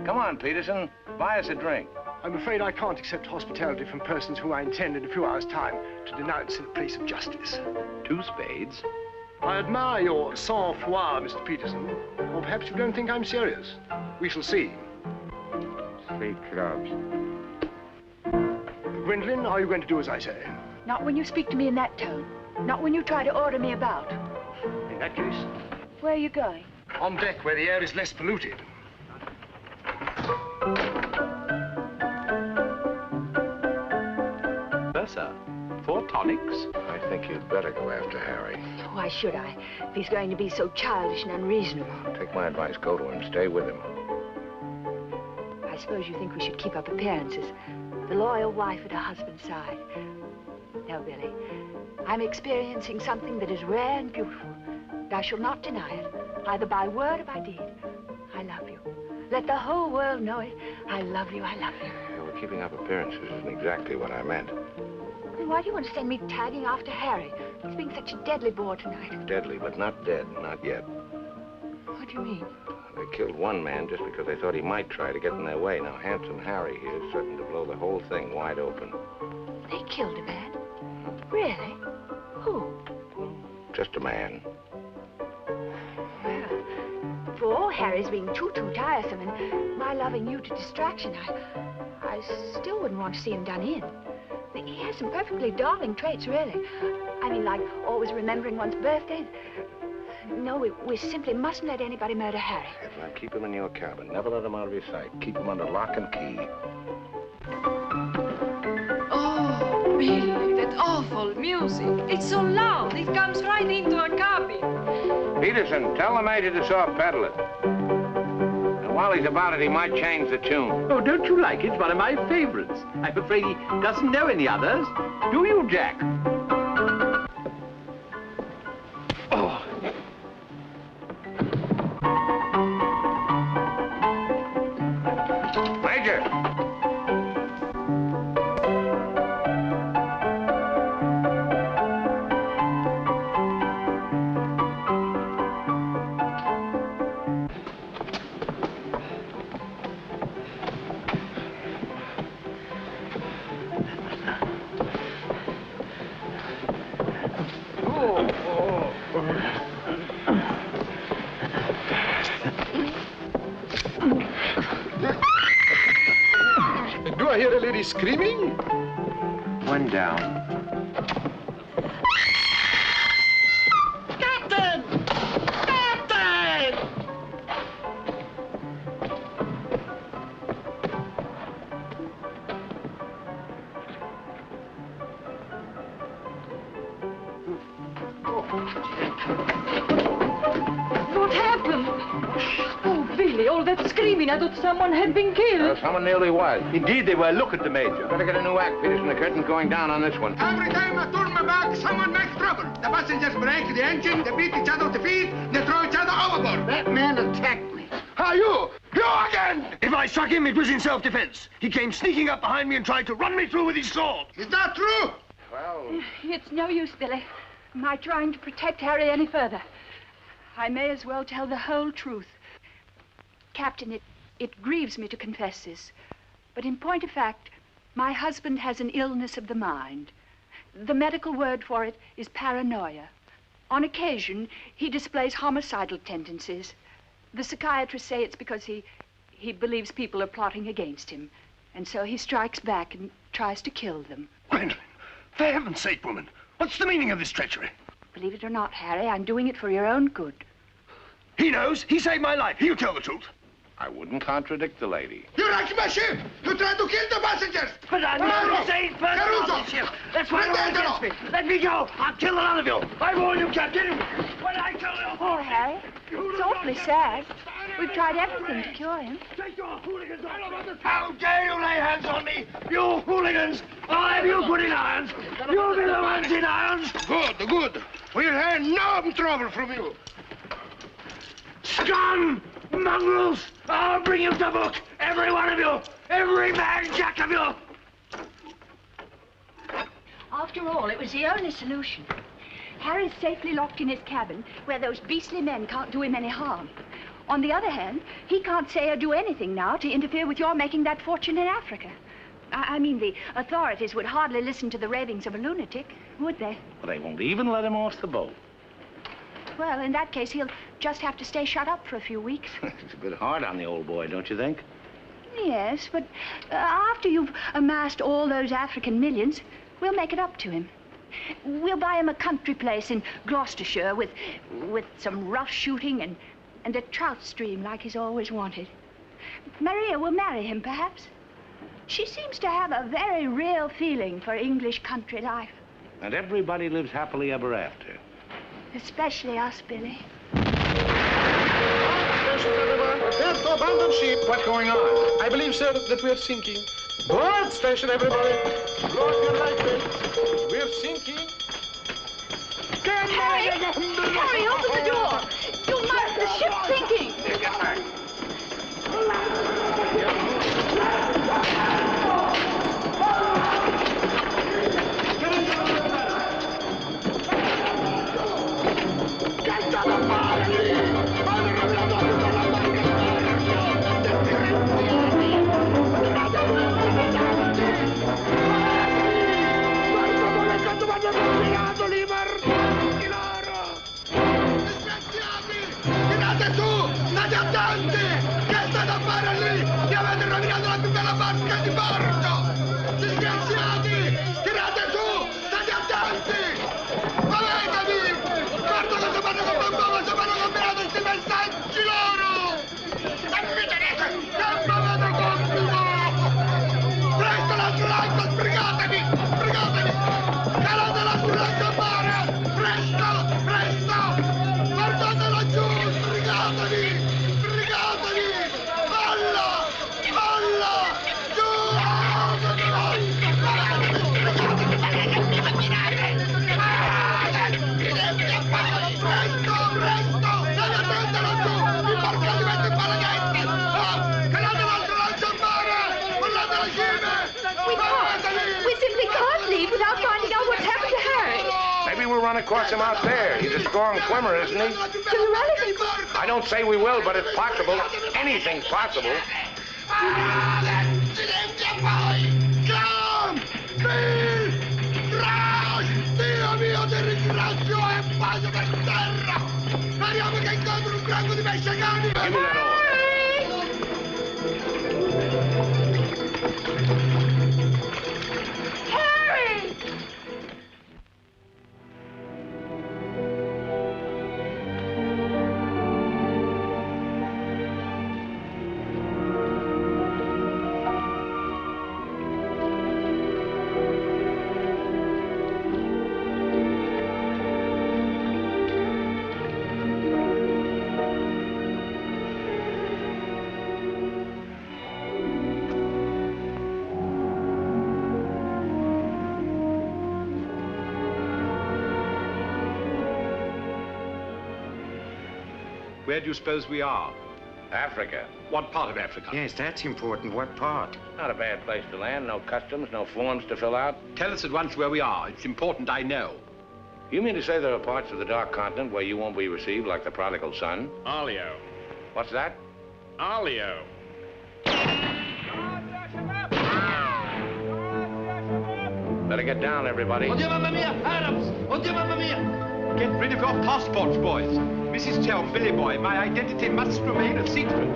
Come on, Peterson, buy us a drink. I'm afraid I can't accept hospitality from persons who I intend in a few hours' time to denounce in a place of justice. 2 spades? I admire your sang-froid, Mr. Peterson. Or perhaps you don't think I'm serious. We shall see. 3 clubs. Gwendolyn, are you going to do as I say? Not when you speak to me in that tone. Not when you try to order me about. In that case? Where are you going? On deck, where the air is less polluted. Purser, 4 tonics? I think you'd better go after Harry. Why should I? If he's going to be so childish and unreasonable. Take my advice, go to him, stay with him. I suppose you think we should keep up appearances. The loyal wife at her husband's side. No, Billy. I'm experiencing something that is rare and beautiful. And I shall not deny it, either by word or by deed. I love you. Let the whole world know it. I love you, I love you. Yeah, well, keeping up appearances isn't exactly what I meant. Then why do you want to send me tagging after Harry? He's being such a deadly bore tonight. Deadly, but not dead, not yet. What do you mean? They killed one man just because they thought he might try to get in their way. Now, handsome Harry here is certain to blow the whole thing wide open. They killed a man? Really? Who? Just a man. Well, for all Harry's being too tiresome and my loving you to distraction, I still wouldn't want to see him done in. He has some perfectly darling traits, really. I mean, like always remembering one's birthday. No, we simply mustn't let anybody murder Harry. Yes, now keep him in your cabin. Never let him out of your sight. Keep him under lock and key. Oh, Billy, that awful music. It's so loud, it comes right into our cabin. Peterson, tell the Major to soft pedal it. And while he's about it, he might change the tune. Oh, don't you like it? It's one of my favorites. I'm afraid he doesn't know any others. Do you, Jack? Oh. screaming? One down. Captain! Captain! What happened? Oh, Billy, all that screaming. I thought someone had been killed. Someone nearly was. Indeed, they were. Look at the Major. Better get a new act, Peterson. The curtain's going down on this one. Every time I turn my back, someone makes trouble. The passengers break the engine, they beat each other with the feet, they throw each other overboard. That man attacked me. How you? You again! If I struck him, it was in self-defense. He came sneaking up behind me and tried to run me through with his sword. Is that true? Well... It's no use, Billy. My trying to protect Harry any further. I may as well tell the whole truth. Captain, it grieves me to confess this, but in point of fact, my husband has an illness of the mind. The medical word for it is paranoia. On occasion, he displays homicidal tendencies. The psychiatrists say it's because he believes people are plotting against him, and so he strikes back and tries to kill them. Gwendolyn, for heaven's sake, woman, what's the meaning of this treachery? Believe it or not, Harry, I'm doing it for your own good. He knows. He saved my life. He'll tell the truth. I wouldn't contradict the lady. You wrecked my ship! You tried to kill the passengers! But I'm not the same person on the ship. That's why you're against me. Let me go. I'll kill the lot of you. I warn you, Captain. When I tell you... Poor Harry. It's awfully sad. We've tried everything to cure him. Take your hooligans off. How dare you lay hands on me? You hooligans! I'll have you put in irons. You'll be the ones in irons. Good, good. We'll have no trouble from you. Scum! Mongrels! I'll bring you to book! Every one of you! Every man jack of you! After all, it was the only solution. Harry's safely locked in his cabin, where those beastly men can't do him any harm. On the other hand, he can't say or do anything now to interfere with your making that fortune in Africa. I mean, the authorities would hardly listen to the ravings of a lunatic, would they? Well, they won't even let him off the boat. Well, in that case, he'll just have to stay shut up for a few weeks. It's a bit hard on the old boy, don't you think? Yes, but after you've amassed all those African millions, we'll make it up to him. We'll buy him a country place in Gloucestershire with some rough shooting and a trout stream like he's always wanted. Maria will marry him, perhaps. She seems to have a very real feeling for English country life. And everybody lives happily ever after. Especially us, Billy. Prepare to abandon ship. What's going on? I believe, sir, that we're sinking. Board station, everybody. Blow up your light rays. We're sinking. Harry! Harry, open the door! You must! The ship's sinking! Tirate su! State attenti! Che state a fare lì? Mi avete rovinato la più bella barca di porto! Disgraziati! Tirate su! State attenti! Muovetevi! Guarda cosa fanno con bambino! Se fanno combinato questi messaggi loro! E mi tenete! Che m'avete compito! Presto l'altro lato! Sbrigatevi! Sbrigatevi! Calate l'altro lato a mare! Presto! Presto! Guardatelo giù! Sbrigatevi! Sbrigatevi! Molla! Molla! Giù! Presto! Presto! Deve prenderlo giù! Il barco diventa in paladetti! Calate l'altro lancio a mare! Mollate le cime! We simply can't leave without finding out what's happened to Harry. Maybe we'll run across him out there. He's a strong swimmer, isn't he? To the relatives. I don't say we will, but it's possible. Anything's possible. Silenzio poi! Come! Bill! Crash! Dio mio, ti ringrazio e bacio per terra! Speriamo che incontri un branco di messicani! Give me that oar. Where do you suppose we are? Africa. What part of Africa? Yes, that's important. What part? Not a bad place to land. No customs, no forms to fill out. Tell us at once where we are. It's important I know. You mean to say there are parts of the Dark Continent where you won't be received like the prodigal son? Alio. What's that? Alio. Better get down, everybody. Oddio, mamma mia! Arabs! Oddio, mamma mia! Get rid of your passports, boys. Mrs. Chelm, Billy Boy, my identity must remain a secret.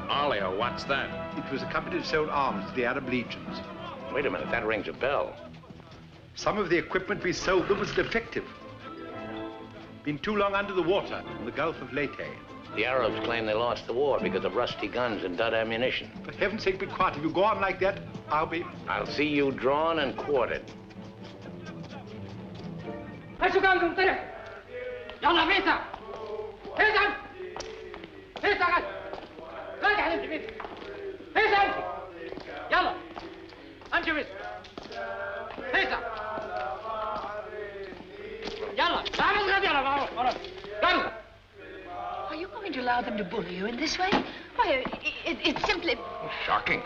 Alio, what's that? It was a company that sold arms to the Arab legions. Wait a minute, that rings a bell. Some of the equipment we sold them was defective. Been too long under the water in the Gulf of Leyte. The Arabs claim they lost the war because of rusty guns and dud ammunition. For heaven's sake, be quiet. If you go on like that, I'll see you drawn and quartered. يلا فيسا فيسا فيسا قد لا قاعد امشي فيسا امشي يلا امشي فيسا يلا تعال غد يلا Are you going to allow them to bully you in this way? Why, it's simply... Shocking.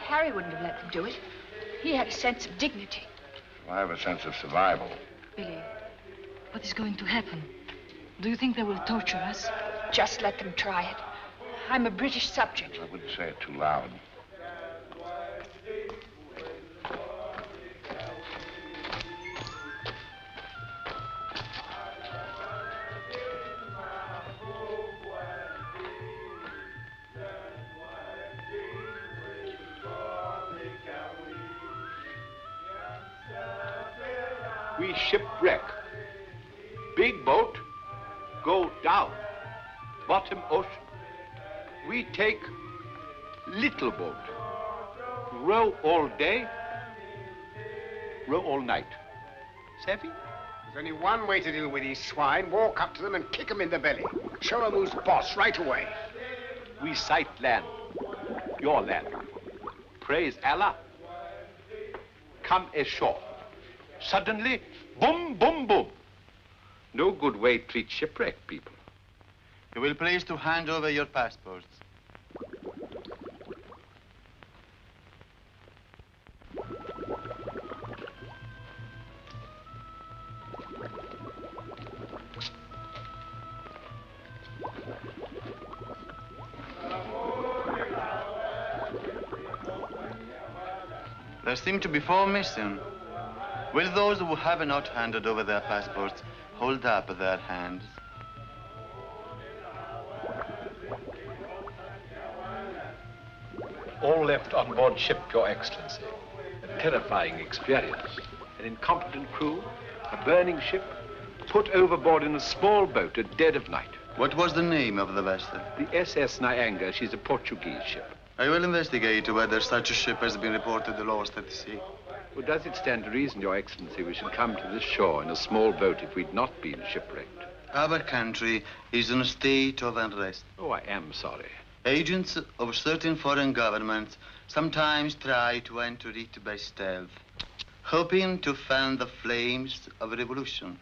Harry wouldn't have let them do it. He had a sense of dignity. I have a sense of survival. Billy, what is going to happen? Do you think they will torture us? Just let them try it. I'm a British subject. I wouldn't say it too loud. We shipwreck. Big boat, go down. Bottom ocean. We take little boat. Row all day, row all night. Savvy? There's only one way to deal with these swine. Walk up to them and kick them in the belly. Show them who's boss right away. We sight land. Your land. Praise Allah. Come ashore. Suddenly, boom, boom, boom. No good way to treat shipwrecked people. You will please to hand over your passports. There seem to be 4 missing. Will those who have not handed over their passports hold up their hands? All left on board ship, Your Excellency. A terrifying experience. An incompetent crew, a burning ship, put overboard in a small boat at dead of night. What was the name of the vessel? The SS Nyanga. She's a Portuguese ship. I will investigate whether such a ship has been reported lost at sea. Well, does it stand to reason, Your Excellency, we should come to this shore in a small boat if we'd not been shipwrecked? Our country is in a state of unrest. Oh, I am sorry. Agents of certain foreign governments sometimes try to enter it by stealth, hoping to fan the flames of revolution.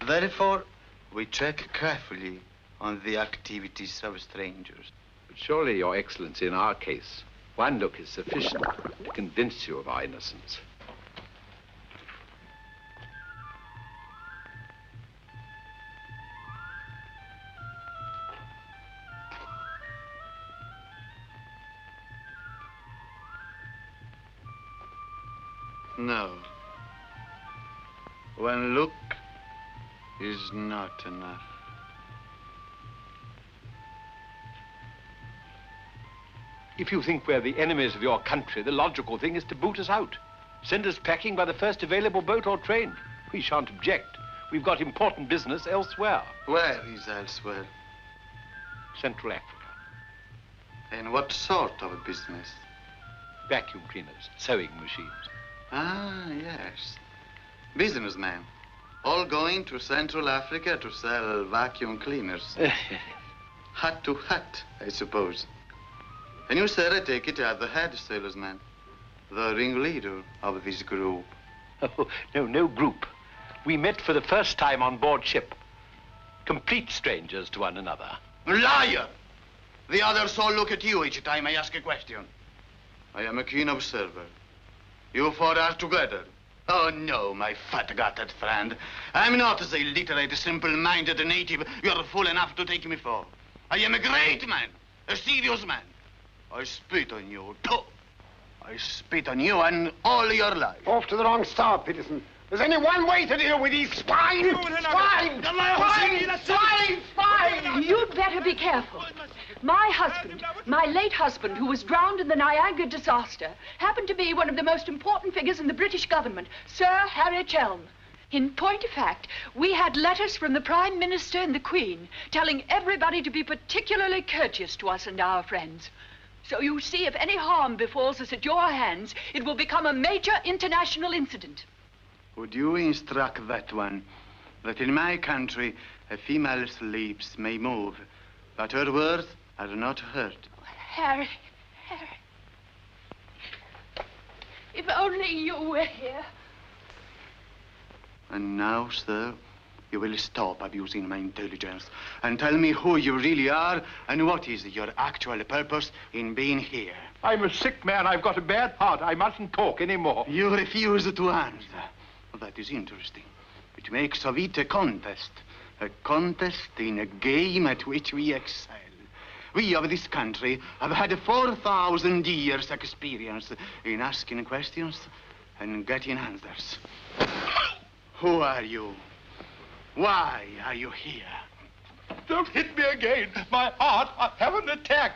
Therefore, we check carefully on the activities of strangers. But surely, Your Excellency, in our case, one look is sufficient to convince you of our innocence. No. One look is not enough. If you think we're the enemies of your country, the logical thing is to boot us out. Send us packing by the first available boat or train. We shan't object. We've got important business elsewhere. Where is elsewhere? Central Africa. And what sort of a business? Vacuum cleaners, sewing machines. Ah, yes. Businessmen. All going to Central Africa to sell vacuum cleaners. Hut to hut, I suppose. And you, sir, I take it, are the head salesman, the ringleader of this group. Oh, no group. We met for the first time on board ship. Complete strangers to one another. Liar! The others all look at you each time I ask a question. I am a keen observer. You four are together. Oh, no, my fat-gutted friend. I'm not the illiterate, simple-minded native you're fool enough to take me for. I am a great man, a serious man. I spit on you, too. I spit on you and all your life. Off to the wrong star, Peterson. There's only one way to deal with these swine! Swine! Swine! You'd better be careful. My husband, my late husband, who was drowned in the Niagara disaster, happened to be one of the most important figures in the British government, Sir Harry Chelm. In point of fact, we had letters from the Prime Minister and the Queen telling everybody to be particularly courteous to us and our friends. So you see, if any harm befalls us at your hands, it will become a major international incident. Would you instruct that one that in my country a female's lips may move, but her words are not heard? Harry. If only you were here. And now, sir, you will stop abusing my intelligence and tell me who you really are and what is your actual purpose in being here. I'm a sick man. I've got a bad heart. I mustn't talk anymore. You refuse to answer. That is interesting. It makes of it a contest in a game at which we excel. We of this country have had 4,000 years' experience in asking questions and getting answers. Who are you? Why are you here? Don't hit me again. My heart, I have an attack.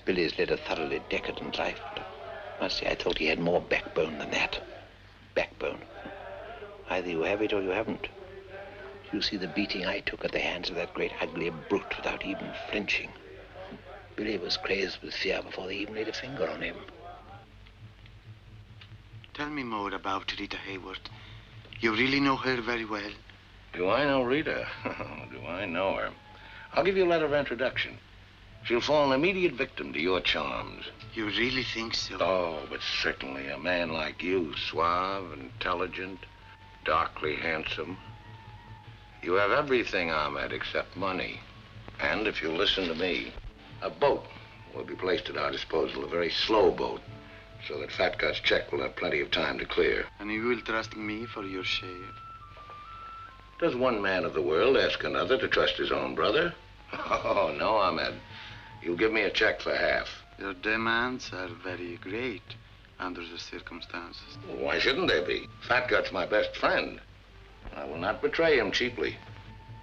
Billy's led a thoroughly decadent life. Must say, I thought he had more backbone than that. Backbone. Either you have it or you haven't. You see the beating I took at the hands of that great ugly brute without even flinching. Billy was crazed with fear before they even laid a finger on him. Tell me more about Rita Hayworth. You really know her very well? Do I know Rita? Do I know her? I'll give you a letter of introduction. She'll fall an immediate victim to your charms. You really think so? Oh, but certainly a man like you, suave, intelligent, darkly handsome. You have everything, Ahmed, except money. And if you'll listen to me, a boat will be placed at our disposal, a very slow boat, so that Fat Gut's check will have plenty of time to clear. And you will trust me for your share? Does one man of the world ask another to trust his own brother? Oh, no, Ahmed. You'll give me a check for half. Your demands are very great under the circumstances. Well, why shouldn't they be? Fat Gut's my best friend. I will not betray him cheaply.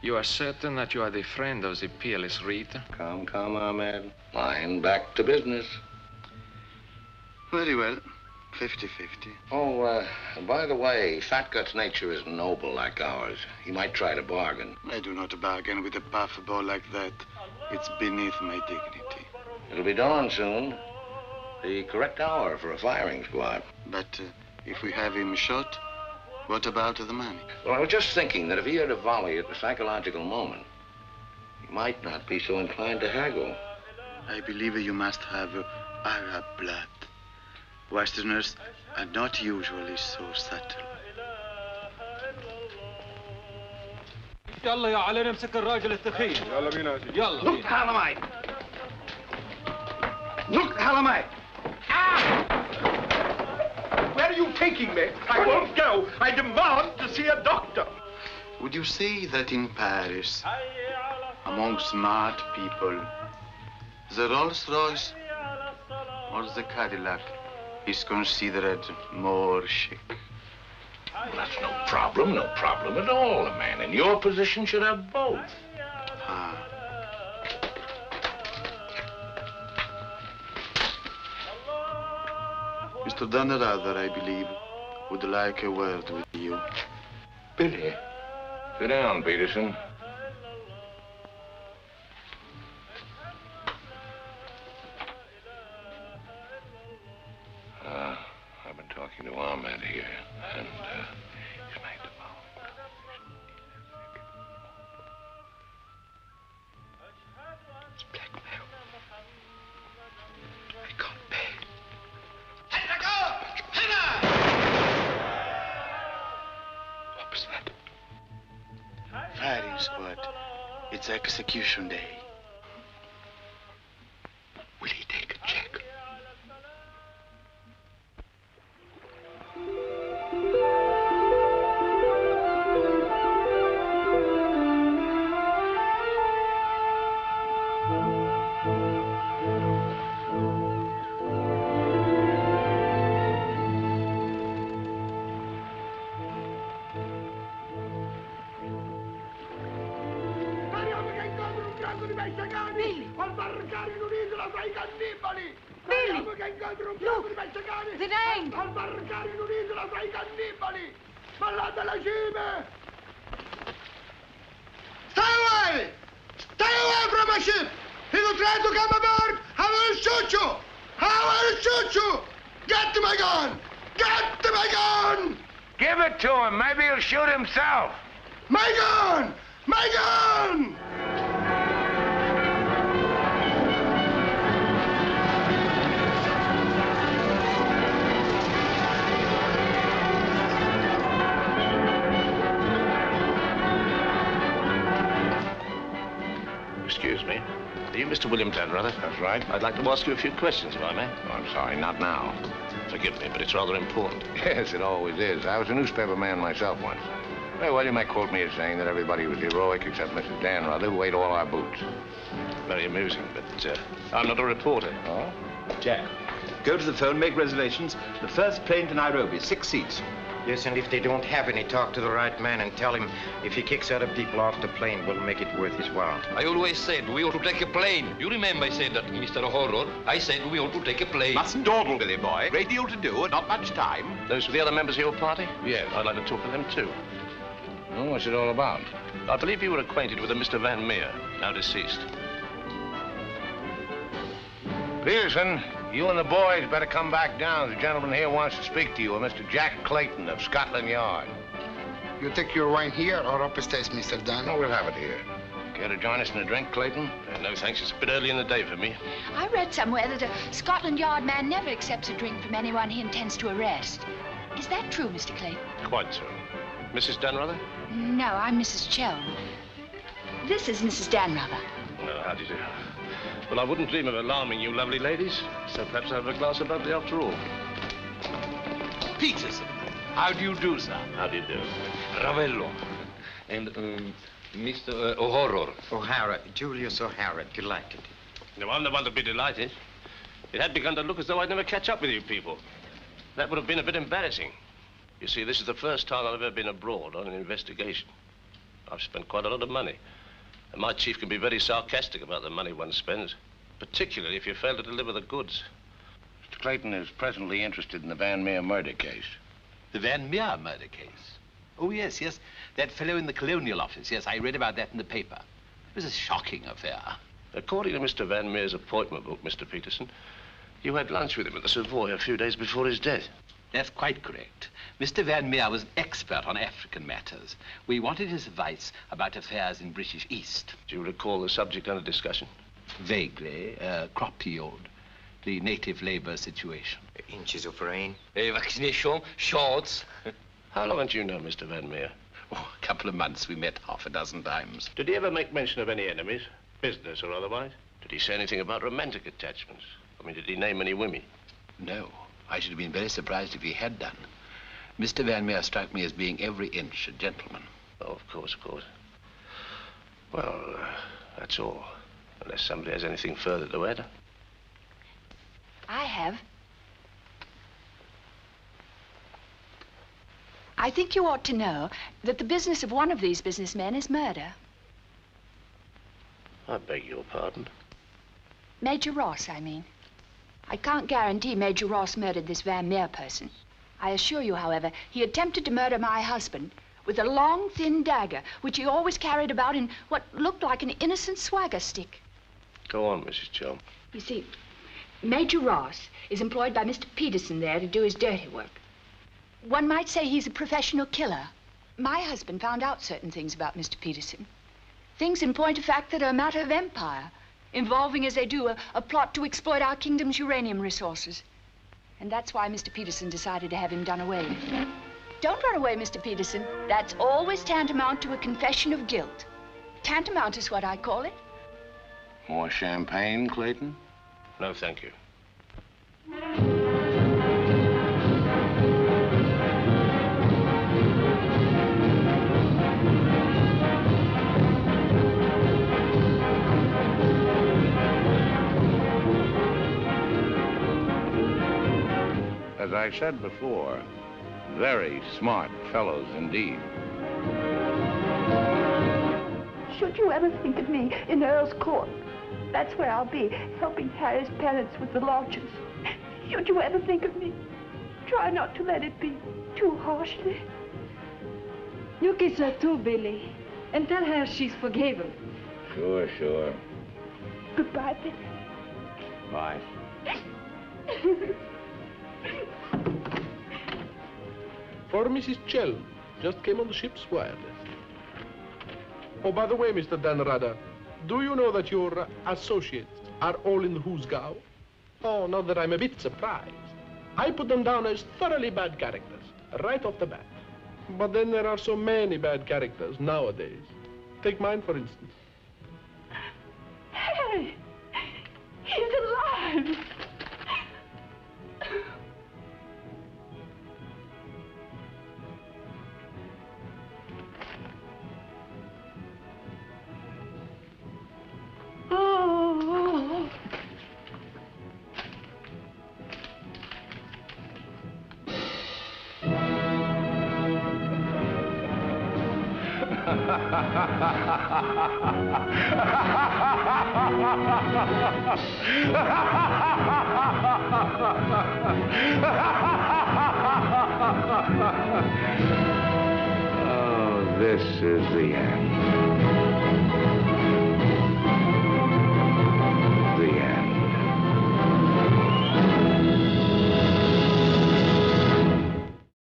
You are certain that you are the friend of the peerless Rita? Come, Ahmed. Line back to business. Very well. 50-50. Oh, by the way, Fat Gut's nature isn't noble like ours. He might try to bargain. I do not bargain with a puffball like that. It's beneath my dignity. It'll be dawn soon. The correct hour for a firing squad. But if we have him shot, what about the money? Well, I was just thinking that if he had a volley at the psychological moment, he might not be so inclined to haggle. I believe you must have Arab blood. Westerners are not usually so subtle. يلا يا علي نمسك الراجل الثخين. يلا بينا يلا. Look the hell am I? Look the hell am I? Ah! are you taking me? I won't go. I demand to see a doctor. Would you say that in Paris, among smart people, the Rolls-Royce or the Cadillac is considered more chic? Well, that's no problem at all. A man in your position should have both. Ah. Mr. Dunrather, I believe, would like a word with you. Billy. Sit down, Peterson. I've been talking to Ahmed here, and he's made the vow. It's blackmail. I can't pay. What was that? Firing squad. It's execution day. Will he take a check? The name! Stay away! Stay away from my ship! If you try to come aboard, I will shoot you! I will shoot you! Get to my gun! Get to my gun! Give it to him. Maybe he'll shoot himself. My gun! My gun! Excuse me. Are you Mr. William Dunrather? That's right. I'd like to ask you a few questions, if I may. Oh, I'm sorry, not now. Forgive me, but it's rather important. Yes, it always is. I was a newspaper man myself once. Very well, you might quote me as saying that everybody was heroic except Mrs. Danrother, who ate all our boots. Very amusing, but I'm not a reporter. Oh? Jack, go to the phone, make reservations. The first plane to Nairobi, 6 seats. Yes, and if they don't have any, talk to the right man and tell him if he kicks other people off the plane, we'll make it worth his while. I always said we ought to take a plane. You remember I said that, Mr. Horror? I said we ought to take a plane. Mustn't dawdle, Billy boy. Great deal to do and not much time. Those were the other members of your party? Yes, I'd like to talk to them, too. Well, what's it all about? I believe you were acquainted with a Mr. Van Meer, now deceased. Peterson, you and the boys better come back down. The gentleman here wants to speak to you, a Mr. Jack Clayton of Scotland Yard. You take your wine here or upstairs, Mr. Dunn? No, we'll have it here. Care to join us in a drink, Clayton? No, thanks. It's a bit early in the day for me. I read somewhere that a Scotland Yard man never accepts a drink from anyone he intends to arrest. Is that true, Mr. Clayton? Quite so. Mrs. Dunrather? No, I'm Mrs. Chelm. This is Mrs. Danrother. No, how do you do? Well, I wouldn't dream of alarming you lovely ladies, so perhaps I'll have a glass of bubbly after all. Peterson, how do you do, sir? How do you do? Ravello. And, Mr. Horror. O'Hara, Julius O'Hara, delighted. No, I'm the one to be delighted. It had begun to look as though I'd never catch up with you people. That would have been a bit embarrassing. You see, this is the first time I've ever been abroad on an investigation. I've spent quite a lot of money. And my chief can be very sarcastic about the money one spends, particularly if you fail to deliver the goods. Mr. Clayton is presently interested in the Van Meer murder case. The Van Meer murder case? Oh, yes, yes. That fellow in the Colonial Office. Yes, I read about that in the paper. It was a shocking affair. According to Mr. Van Meer's appointment book, Mr. Peterson, you had lunch with him at the Savoy a few days before his death. That's quite correct. Mr. Van Meer was an expert on African matters. We wanted his advice about affairs in British East. Do you recall the subject under discussion? Vaguely. Crop yield, the native labor situation. Inches of rain. Vaccination, shots. How long had you known Mr. Van Meer? Oh, a couple of months. We met half a dozen times. Did he ever make mention of any enemies, business or otherwise? Did he say anything about romantic attachments? I mean, did he name any women? No. I should have been very surprised if he had done. Mr. Van Meer struck me as being every inch a gentleman. Oh, of course. Well, that's all. Unless somebody has anything further to add. I have. I think you ought to know that the business of one of these businessmen is murder. I beg your pardon. Major Ross, I mean. I can't guarantee Major Ross murdered this Van Meer person. I assure you, however, he attempted to murder my husband with a long, thin dagger, which he always carried about in what looked like an innocent swagger stick. Go on, Mrs. Chelm. You see, Major Ross is employed by Mr. Peterson there to do his dirty work. One might say he's a professional killer. My husband found out certain things about Mr. Peterson. Things, in point of fact, that are a matter of empire, involving, as they do, a plot to exploit our kingdom's uranium resources. And that's why Mr. Peterson decided to have him done away with. Don't run away, Mr. Peterson. That's always tantamount to a confession of guilt. Tantamount is what I call it. More champagne, Clayton? No, thank you. As I said before, very smart fellows indeed. Should you ever think of me in Earl's Court, that's where I'll be, helping Harry's parents with the lodgers. Should you ever think of me, try not to let it be too harshly. You kiss her too, Billy, and tell her she's forgiven. Sure. Goodbye, Billy. Bye. For Mrs. Chelm, just came on the ship's wireless. Oh, by the way, Mr. Danrada, do you know that your associates are all in the Hoosgow? Oh, now that I'm a bit surprised. I put them down as thoroughly bad characters, right off the bat. But then there are so many bad characters nowadays. Take mine, for instance. Harry! He's alive! Oh. Oh, this is the end.